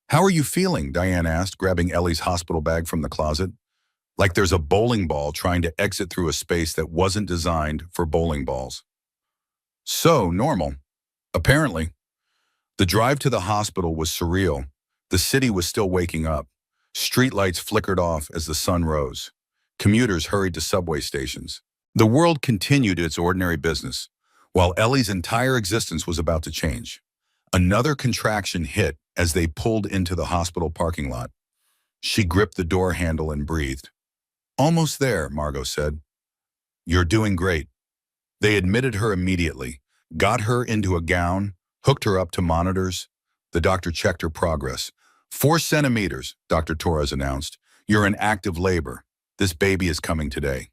How are you feeling? Diane asked, grabbing Ellie's hospital bag from the closet. Like there's a bowling ball trying to exit through a space that wasn't designed for bowling balls. So normal. Apparently. The drive to the hospital was surreal. The city was still waking up. Streetlights flickered off as the sun rose. Commuters hurried to subway stations. The world continued its ordinary business, while Ellie's entire existence was about to change. Another contraction hit as they pulled into the hospital parking lot. She gripped the door handle and breathed. Almost there, Margot said. You're doing great. They admitted her immediately, got her into a gown, hooked her up to monitors. The doctor checked her progress. 4 centimeters, Dr. Torres announced. You're in active labor. This baby is coming today.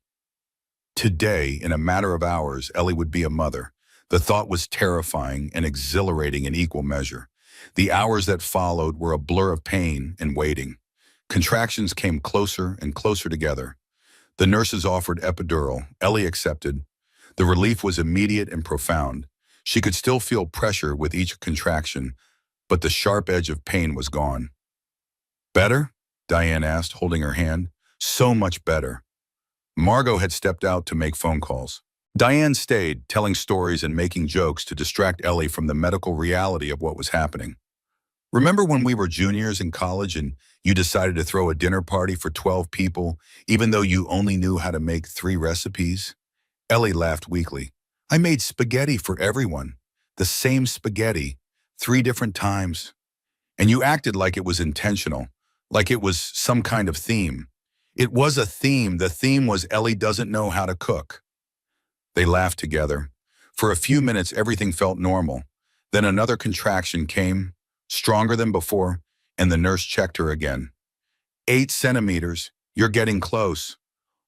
Today, in a matter of hours, Ellie would be a mother. The thought was terrifying and exhilarating in equal measure. The hours that followed were a blur of pain and waiting. Contractions came closer and closer together. The nurses offered epidural. Ellie accepted. The relief was immediate and profound. She could still feel pressure with each contraction, but the sharp edge of pain was gone. Better? Diane asked, holding her hand. So much better. Margot had stepped out to make phone calls. Diane stayed, telling stories and making jokes to distract Ellie from the medical reality of what was happening. Remember when we were juniors in college and you decided to throw a dinner party for 12 people, even though you only knew how to make 3 recipes? Ellie laughed weakly. I made spaghetti for everyone. The same spaghetti, 3 different times. And you acted like it was intentional, like it was some kind of theme. It was a theme. The theme was Ellie doesn't know how to cook. They laughed together. For a few minutes, everything felt normal. Then another contraction came, stronger than before, and the nurse checked her again. 8 centimeters. You're getting close.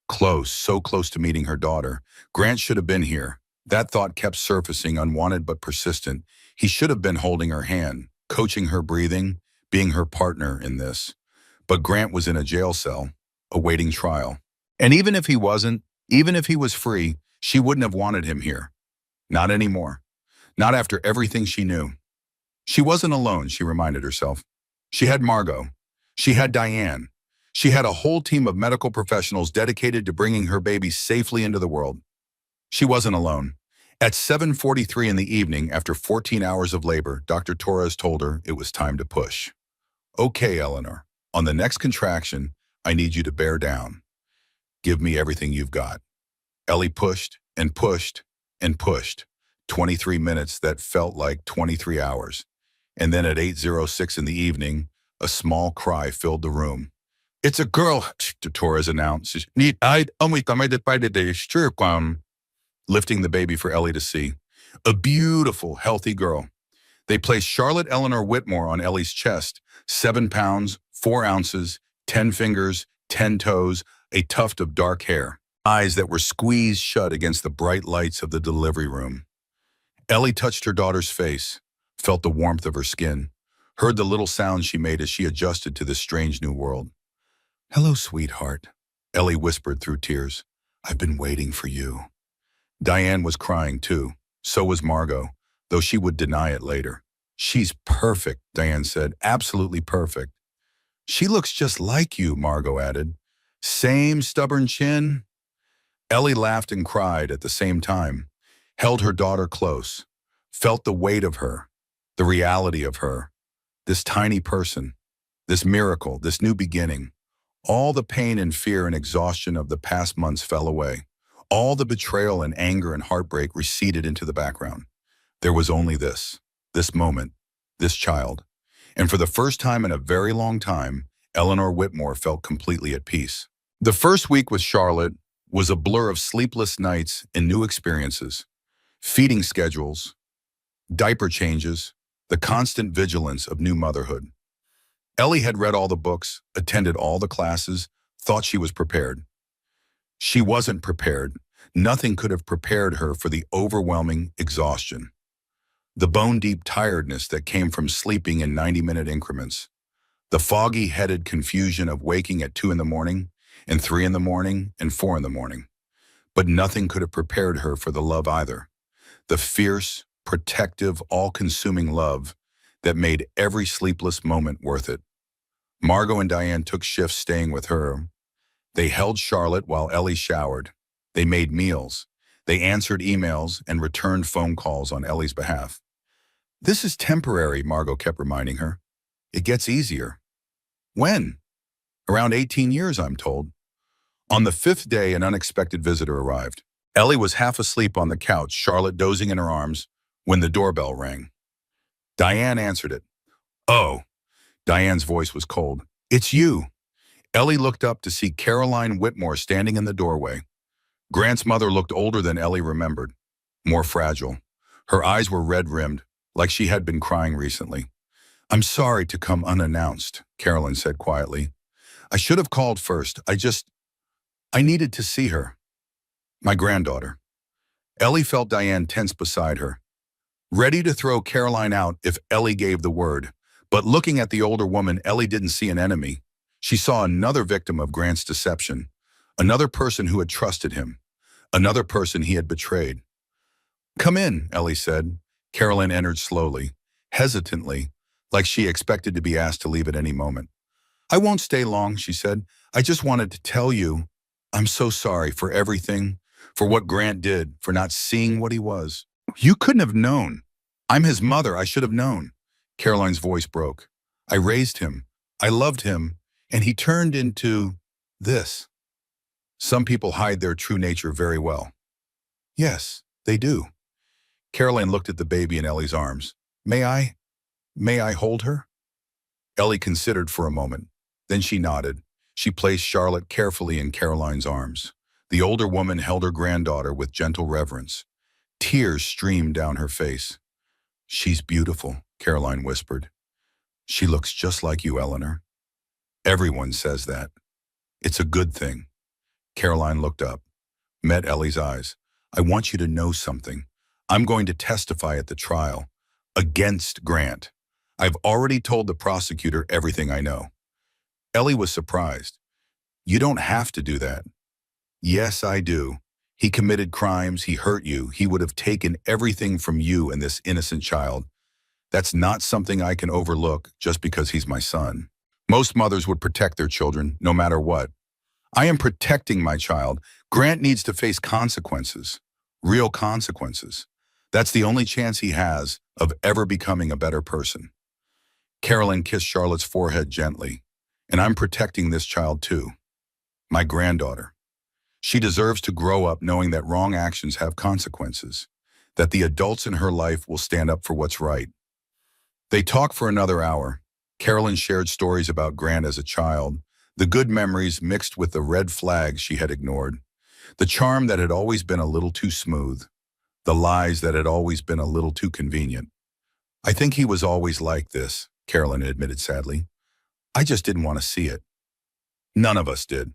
Close, so close to meeting her daughter. Grant should have been here. That thought kept surfacing, unwanted but persistent. He should have been holding her hand, coaching her breathing, being her partner in this. But Grant was in a jail cell, awaiting trial. And even if he wasn't, even if he was free, she wouldn't have wanted him here. Not anymore. Not after everything she knew. She wasn't alone, she reminded herself. She had Margot. She had Diane. She had a whole team of medical professionals dedicated to bringing her baby safely into the world. She wasn't alone. At 7:43 in the evening, after 14 hours of labor, Dr. Torres told her it was time to push. Okay, Eleanor, on the next contraction, I need you to bear down. Give me everything you've got. Ellie pushed and pushed and pushed. 23 minutes that felt like 23 hours. And then at 8:06 in the evening, a small cry filled the room. It's a girl, Torres announced. Lifting the baby for Ellie to see. A beautiful, healthy girl. They placed Charlotte Eleanor Whitmore on Ellie's chest. 7 pounds, 4 ounces, 10 fingers, 10 toes, a tuft of dark hair. Eyes that were squeezed shut against the bright lights of the delivery room. Ellie touched her daughter's face, felt the warmth of her skin, heard the little sounds she made as she adjusted to this strange new world. Hello, sweetheart, Ellie whispered through tears. I've been waiting for you. Diane was crying too. So was Margot, though she would deny it later. She's perfect, Diane said, absolutely perfect. She looks just like you, Margot added. Same stubborn chin. Ellie laughed and cried at the same time, held her daughter close, felt the weight of her, the reality of her, this tiny person, this miracle, this new beginning. All the pain and fear and exhaustion of the past months fell away. All the betrayal and anger and heartbreak receded into the background. There was only this moment, this child. And for the first time in a very long time, Eleanor Whitmore felt completely at peace. The first week with Charlotte was a blur of sleepless nights and new experiences, feeding schedules, diaper changes, the constant vigilance of new motherhood. Ellie had read all the books, attended all the classes, thought she was prepared. She wasn't prepared. Nothing could have prepared her for the overwhelming exhaustion, the bone-deep tiredness that came from sleeping in 90-minute increments, the foggy-headed confusion of waking at 2 in the morning, and 3 in the morning, and 4 in the morning. But nothing could have prepared her for the love either, the fierce, protective, all-consuming love that made every sleepless moment worth it. Margot and Diane took shifts staying with her. They held Charlotte while Ellie showered. They made meals. They answered emails and returned phone calls on Ellie's behalf. "This is temporary," Margot kept reminding her. "It gets easier." "When?" "Around 18 years, I'm told." On the 5th day, an unexpected visitor arrived. Ellie was half asleep on the couch, Charlotte dozing in her arms, when the doorbell rang. Diane answered it. "Oh." Diane's voice was cold. "It's you." Ellie looked up to see Caroline Whitmore standing in the doorway. Grant's mother looked older than Ellie remembered, more fragile. Her eyes were red-rimmed, like she had been crying recently. "I'm sorry to come unannounced," Caroline said quietly. "I should have called first. I needed to see her. My granddaughter." Ellie felt Diane tense beside her, ready to throw Caroline out if Ellie gave the word. But looking at the older woman, Ellie didn't see an enemy. She saw another victim of Grant's deception, another person who had trusted him, another person he had betrayed. "Come in," Ellie said. Caroline entered slowly, hesitantly, like she expected to be asked to leave at any moment. "I won't stay long," she said. "I just wanted to tell you, I'm so sorry for everything, for what Grant did, for not seeing what he was. You couldn't have known. I'm his mother. I should have known." Caroline's voice broke. "I raised him. I loved him. And he turned into this." "Some people hide their true nature very well." "Yes, they do." Caroline looked at the baby in Ellie's arms. May I hold her?" Ellie considered for a moment. Then she nodded. She placed Charlotte carefully in Caroline's arms. The older woman held her granddaughter with gentle reverence. Tears streamed down her face. "She's beautiful," Caroline whispered. "She looks just like you, Eleanor." "Everyone says that. It's a good thing." Caroline looked up, met Ellie's eyes. "I want you to know something. I'm going to testify at the trial against Grant. I've already told the prosecutor everything I know." Ellie was surprised. "You don't have to do that." "Yes, I do. He committed crimes, he hurt you, he would have taken everything from you and this innocent child. That's not something I can overlook just because he's my son. Most mothers would protect their children, no matter what. I am protecting my child. Grant needs to face consequences, real consequences. That's the only chance he has of ever becoming a better person." Caroline kissed Charlotte's forehead gently. "And I'm protecting this child too. My granddaughter. She deserves to grow up knowing that wrong actions have consequences, that the adults in her life will stand up for what's right." They talked for another hour. Caroline shared stories about Grant as a child, the good memories mixed with the red flags she had ignored, the charm that had always been a little too smooth, the lies that had always been a little too convenient. "I think he was always like this," Caroline admitted sadly. "I just didn't want to see it." None of us did.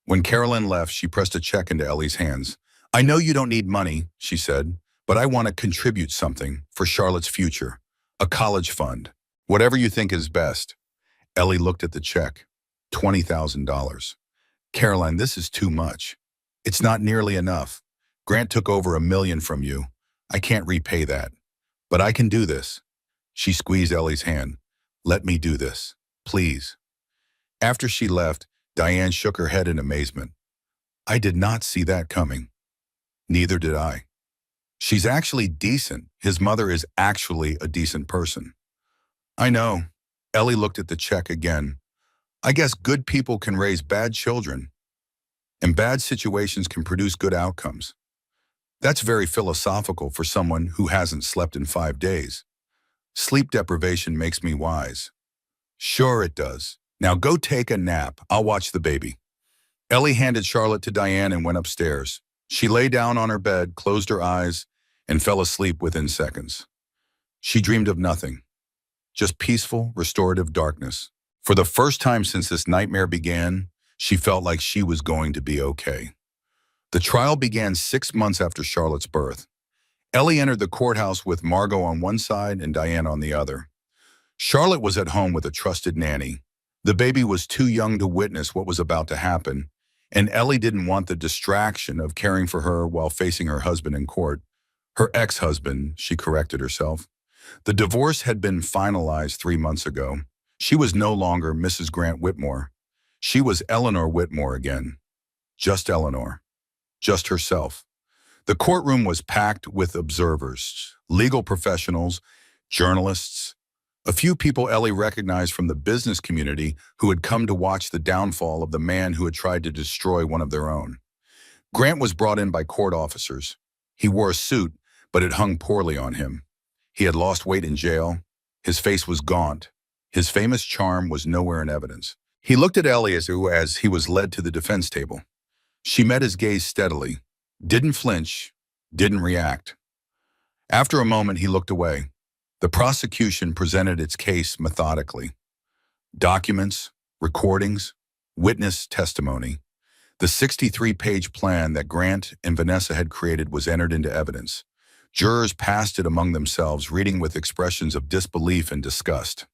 When Caroline left, she pressed a check into Ellie's hands. "I know you don't need money," she said, "but I want to contribute something for Charlotte's future, a college fund, whatever you think is best." Ellie looked at the check. $20,000. "Caroline, this is too much. It's not nearly enough. Grant took over $1 million from you. I can't repay that. But I can do this." She squeezed Ellie's hand. "Let me do this, please." After she left, Diane shook her head in amazement. I did not see that coming. Neither did I. She's actually decent. His mother is actually a decent person. I know. Ellie looked at the check again. I guess good people can raise bad children, and bad situations can produce good outcomes. That's very philosophical for someone who hasn't slept in 5 days. Sleep deprivation makes me wise. Sure it does. Now go take a nap. I'll watch the baby. Ellie handed Charlotte to Diane and went upstairs. She lay down on her bed, closed her eyes, and fell asleep within seconds. She dreamed of nothing, just peaceful, restorative darkness. For the first time since this nightmare began, she felt like she was going to be okay. The trial began 6 months after Charlotte's birth. Ellie entered the courthouse with Margot on one side and Diane on the other. Charlotte was at home with a trusted nanny. The baby was too young to witness what was about to happen, and Ellie didn't want the distraction of caring for her while facing her husband in court. Her ex-husband, she corrected herself. The divorce had been finalized 3 months ago. She was no longer Mrs. Grant Whitmore. She was Eleanor Whitmore again. Just Eleanor. Just herself. The courtroom was packed with observers, legal professionals, journalists, a few people Ellie recognized from the business community who had come to watch the downfall of the man who had tried to destroy one of their own. Grant was brought in by court officers. He wore a suit, but it hung poorly on him. He had lost weight in jail. His face was gaunt. His famous charm was nowhere in evidence. He looked at Ellie as he was led to the defense table. She met his gaze steadily, didn't flinch, didn't react. After a moment, he looked away. The prosecution presented its case methodically. Documents, recordings, witness testimony. The 63-page plan that Grant and Vanessa had created was entered into evidence. Jurors passed it among themselves, reading with expressions of disbelief and disgust.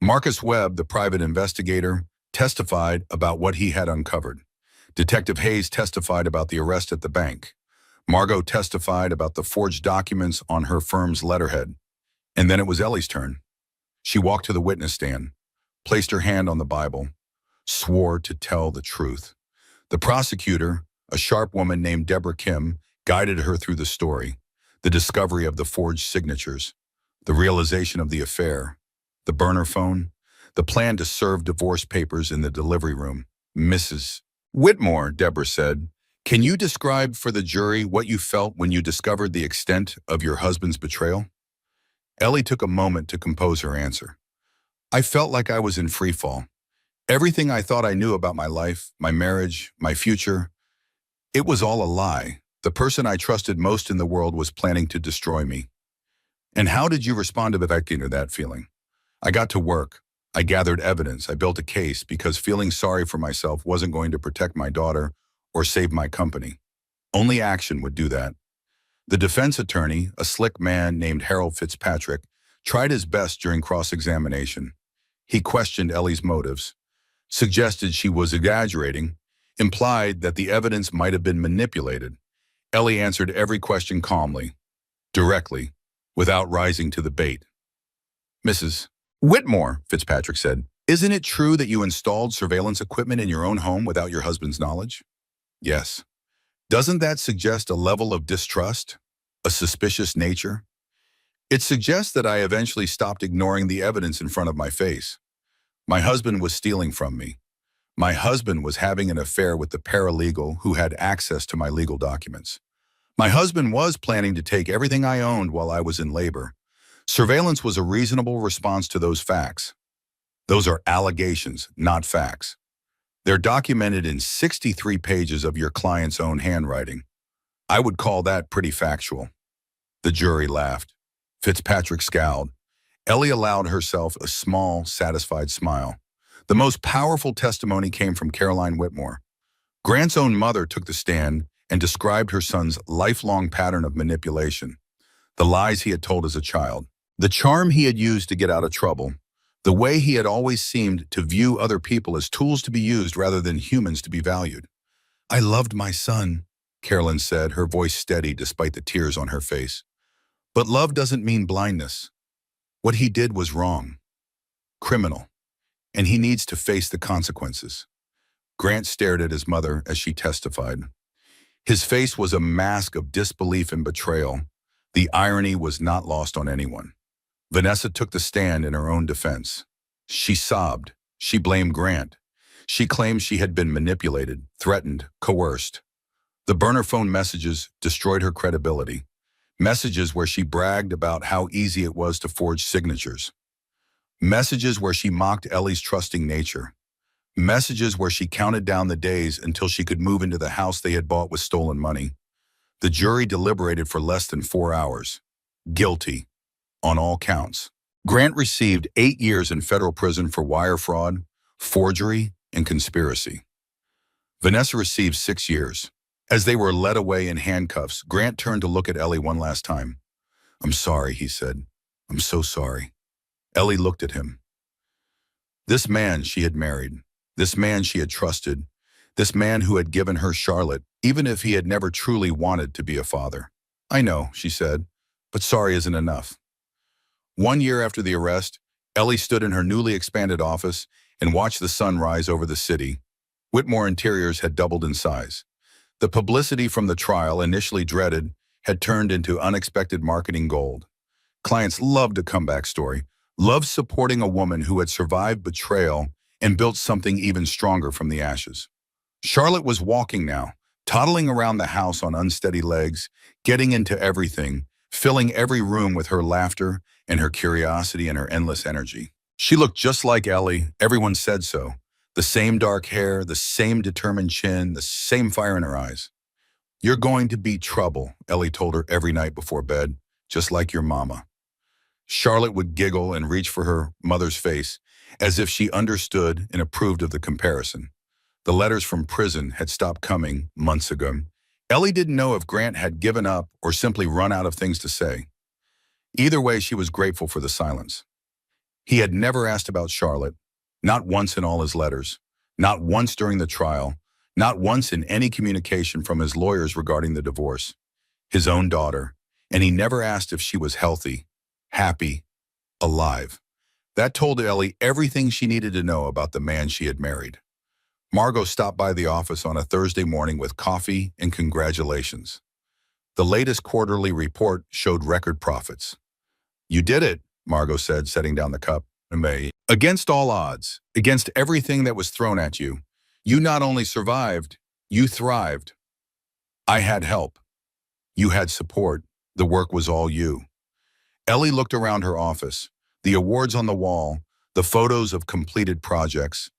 Marcus Webb, the private investigator, testified about what he had uncovered. Detective Hayes testified about the arrest at the bank. Margot testified about the forged documents on her firm's letterhead. And then it was Ellie's turn. She walked to the witness stand, placed her hand on the Bible, swore to tell the truth. The prosecutor, a sharp woman named Deborah Kim, guided her through the story, the discovery of the forged signatures, the realization of the affair, the burner phone, the plan to serve divorce papers in the delivery room. Mrs. Whitmore, Deborah said, can you describe for the jury what you felt when you discovered the extent of your husband's betrayal? Ellie took a moment to compose her answer. I felt like I was in free fall. Everything I thought I knew about my life, my marriage, my future, it was all a lie. The person I trusted most in the world was planning to destroy me. And how did you respond to that feeling? I got to work. I gathered evidence. I built a case because feeling sorry for myself wasn't going to protect my daughter or save my company. Only action would do that. The defense attorney, a slick man named Harold Fitzpatrick, tried his best during cross-examination. He questioned Ellie's motives, suggested she was exaggerating, implied that the evidence might have been manipulated. Ellie answered every question calmly, directly, without rising to the bait. Mrs. Whitmore, Fitzpatrick said, isn't it true that you installed surveillance equipment in your own home without your husband's knowledge? Yes. Doesn't that suggest a level of distrust, a suspicious nature? It suggests that I eventually stopped ignoring the evidence in front of my face. My husband was stealing from me. My husband was having an affair with the paralegal who had access to my legal documents. My husband was planning to take everything I owned while I was in labor. Surveillance was a reasonable response to those facts. Those are allegations, not facts. They're documented in 63 pages of your client's own handwriting. I would call that pretty factual. The jury laughed. Fitzpatrick scowled. Ellie allowed herself a small, satisfied smile. The most powerful testimony came from Caroline Whitmore. Grant's own mother took the stand and described her son's lifelong pattern of manipulation, the lies he had told as a child, the charm he had used to get out of trouble, the way he had always seemed to view other people as tools to be used rather than humans to be valued. I loved my son, Carolyn said, her voice steady despite the tears on her face. But love doesn't mean blindness. What he did was wrong, criminal, and he needs to face the consequences. Grant stared at his mother as she testified. His face was a mask of disbelief and betrayal. The irony was not lost on anyone. Vanessa took the stand in her own defense. She sobbed. She blamed Grant. She claimed she had been manipulated, threatened, coerced. The burner phone messages destroyed her credibility. Messages where she bragged about how easy it was to forge signatures. Messages where she mocked Ellie's trusting nature. Messages where she counted down the days until she could move into the house they had bought with stolen money. The jury deliberated for less than 4 hours. Guilty, on all counts. Grant received 8 years in federal prison for wire fraud, forgery, and conspiracy. Vanessa received 6 years. As they were led away in handcuffs, Grant turned to look at Ellie one last time. "I'm sorry," he said. "I'm so sorry." Ellie looked at him. This man she had married, this man she had trusted, this man who had given her Charlotte, even if he had never truly wanted to be a father. "I know," she said, "but sorry isn't enough." 1 year after the arrest, Ellie stood in her newly expanded office and watched the sun rise over the city. Whitmore Interiors had doubled in size. The publicity from the trial, initially dreaded, had turned into unexpected marketing gold. Clients loved a comeback story, loved supporting a woman who had survived betrayal and built something even stronger from the ashes. Charlotte was walking now, toddling around the house on unsteady legs, getting into everything, filling every room with her laughter and her curiosity and her endless energy. She looked just like Ellie, everyone said so. The same dark hair, the same determined chin, the same fire in her eyes. "You're going to be trouble," Ellie told her every night before bed, "just like your mama." Charlotte would giggle and reach for her mother's face, as if she understood and approved of the comparison. The letters from prison had stopped coming months ago. Ellie didn't know if Grant had given up or simply run out of things to say. Either way, she was grateful for the silence. He had never asked about Charlotte, not once in all his letters, not once during the trial, not once in any communication from his lawyers regarding the divorce, his own daughter, and he never asked if she was healthy, happy, alive. That told Ellie everything she needed to know about the man she had married. Margot stopped by the office on a Thursday morning with coffee and congratulations. The latest quarterly report showed record profits. "You did it," Margot said, setting down the cup. "Against all odds, against everything that was thrown at you, you not only survived, you thrived. I had help. You had support. The work was all you." Ellie looked around her office, the awards on the wall, the photos of completed projects,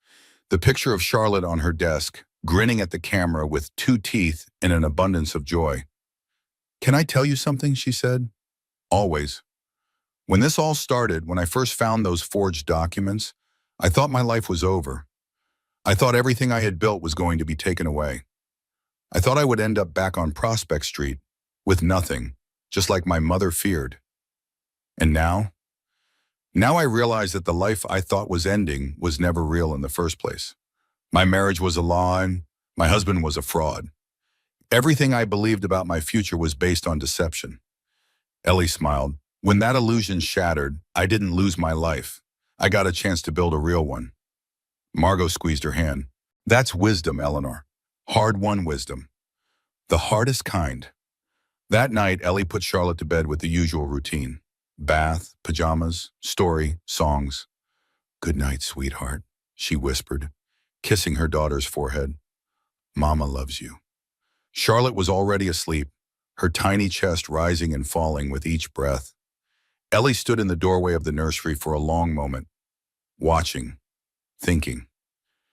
the picture of Charlotte on her desk, grinning at the camera with 2 teeth and an abundance of joy. "Can I tell you something?" she said. "Always. When this all started, when I first found those forged documents, I thought my life was over. I thought everything I had built was going to be taken away. I thought I would end up back on Prospect Street with nothing, just like my mother feared. And now I realize that the life I thought was ending was never real in the first place. My marriage was a lie. My husband was a fraud. Everything I believed about my future was based on deception." Ellie smiled. "When that illusion shattered, I didn't lose my life. I got a chance to build a real one." Margot squeezed her hand. "That's wisdom, Eleanor. Hard-won wisdom. The hardest kind." That night, Ellie put Charlotte to bed with the usual routine. Bath, pajamas, story, songs. "Good night, sweetheart," she whispered, kissing her daughter's forehead. "Mama loves you." Charlotte was already asleep, her tiny chest rising and falling with each breath. Ellie stood in the doorway of the nursery for a long moment, watching, thinking.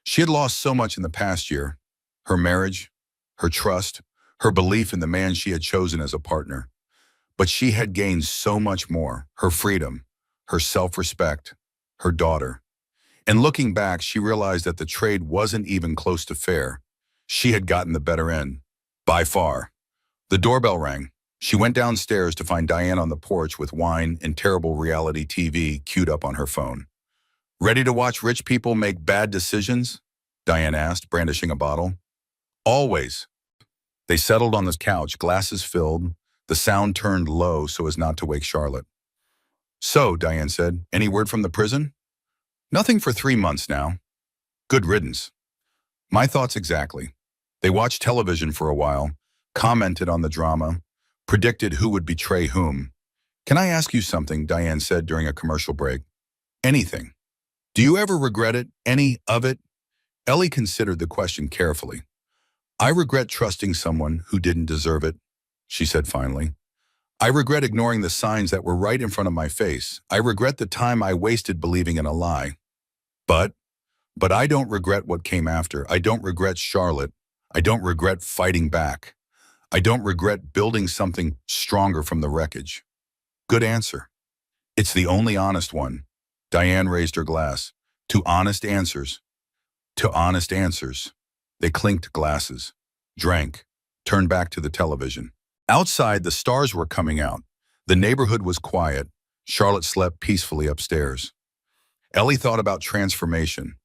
She had lost so much in the past year: her marriage, her trust, her belief in the man she had chosen as a partner. But she had gained so much more: her freedom, her self-respect, her daughter. And looking back, she realized that the trade wasn't even close to fair. She had gotten the better end, by far. The doorbell rang. She went downstairs to find Diane on the porch with wine and terrible reality TV queued up on her phone. "Ready to watch rich people make bad decisions?" Diane asked, brandishing a bottle. "Always." They settled on the couch, glasses filled, the sound turned low so as not to wake Charlotte. "So," Diane said, "any word from the prison?" "Nothing for 3 months now." "Good riddance." My thoughts exactly. They watched television for a while, commented on the drama, predicted who would betray whom. Can I ask you something? Diane said during a commercial break. Anything. Do you ever regret it? Any of it? Ellie considered the question carefully. I regret trusting someone who didn't deserve it, she said finally. I regret ignoring the signs that were right in front of my face. I regret the time I wasted believing in a lie. But I don't regret what came after. I don't regret Charlotte. I don't regret fighting back. I don't regret building something stronger from the wreckage. Good answer. It's the only honest one. Diane raised her glass. To honest answers. To honest answers. They clinked glasses, drank, turned back to the television. Outside, the stars were coming out. The neighborhood was quiet. Charlotte slept peacefully upstairs. Ellie thought about transformation.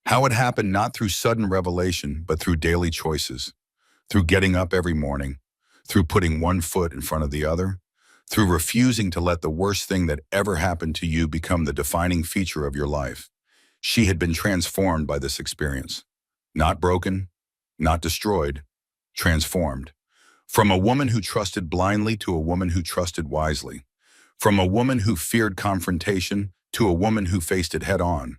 How it happened not through sudden revelation, but through daily choices. Through getting up every morning. Through putting one foot in front of the other. Through refusing to let the worst thing that ever happened to you become the defining feature of your life. She had been transformed by this experience. Not broken, not destroyed, transformed. From a woman who trusted blindly to a woman who trusted wisely. From a woman who feared confrontation to a woman who faced it head on.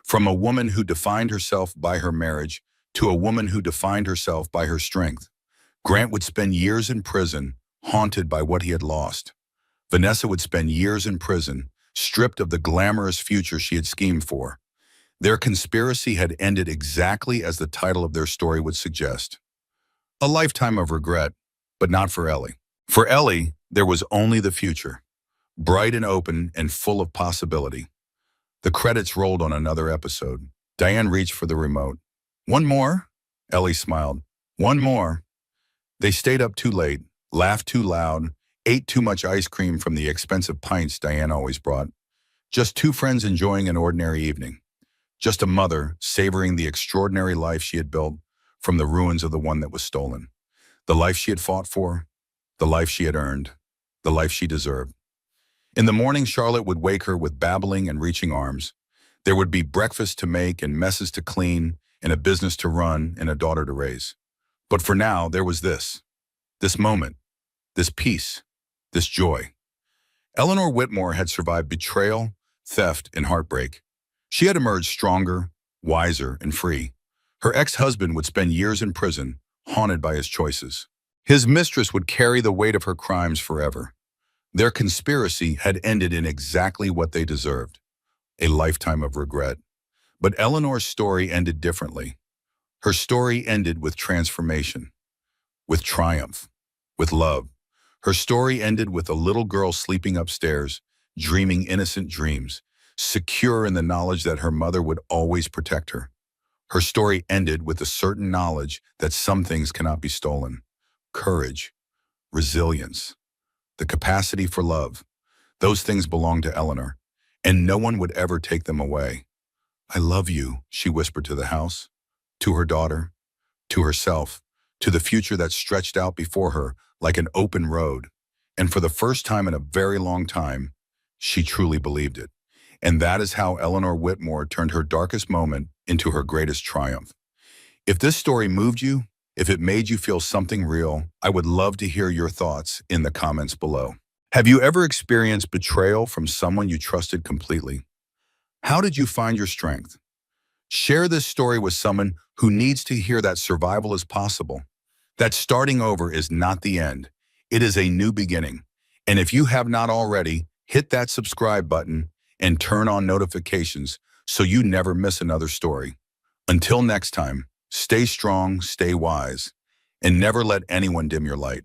From a woman who defined herself by her marriage to a woman who defined herself by her strength. Grant would spend years in prison, haunted by what he had lost. Vanessa would spend years in prison, stripped of the glamorous future she had schemed for. Their conspiracy had ended exactly as the title of their story would suggest. A lifetime of regret, but not for Ellie. For Ellie, there was only the future, bright and open and full of possibility. The credits rolled on another episode. Diane reached for the remote. One more? Ellie smiled. One more. They stayed up too late, laughed too loud, ate too much ice cream from the expensive pints Diane always brought. Just two friends enjoying an ordinary evening. Just a mother savoring the extraordinary life she had built from the ruins of the one that was stolen. The life she had fought for, the life she had earned, the life she deserved. In the morning, Charlotte would wake her with babbling and reaching arms. There would be breakfast to make and messes to clean and a business to run and a daughter to raise. But for now, there was this moment, this peace, this joy. Eleanor Whitmore had survived betrayal, theft, and heartbreak. She had emerged stronger, wiser, and free. Her ex-husband would spend years in prison, haunted by his choices. His mistress would carry the weight of her crimes forever. Their conspiracy had ended in exactly what they deserved, a lifetime of regret. But Eleanor's story ended differently. Her story ended with transformation, with triumph, with love. Her story ended with a little girl sleeping upstairs, dreaming innocent dreams, secure in the knowledge that her mother would always protect her. Her story ended with a certain knowledge that some things cannot be stolen. Courage, resilience, the capacity for love. Those things belong to Eleanor, and no one would ever take them away. I love you, she whispered to the house, to her daughter, to herself, to the future that stretched out before her like an open road. And for the first time in a very long time, she truly believed it. And that is how Eleanor Whitmore turned her darkest moment into her greatest triumph. If this story moved you, if it made you feel something real, I would love to hear your thoughts in the comments below. Have you ever experienced betrayal from someone you trusted completely? How did you find your strength? Share this story with someone who needs to hear that survival is possible, that starting over is not the end. It is a new beginning. And if you have not already, hit that subscribe button and turn on notifications so you never miss another story. Until next time, stay strong, stay wise, and never let anyone dim your light.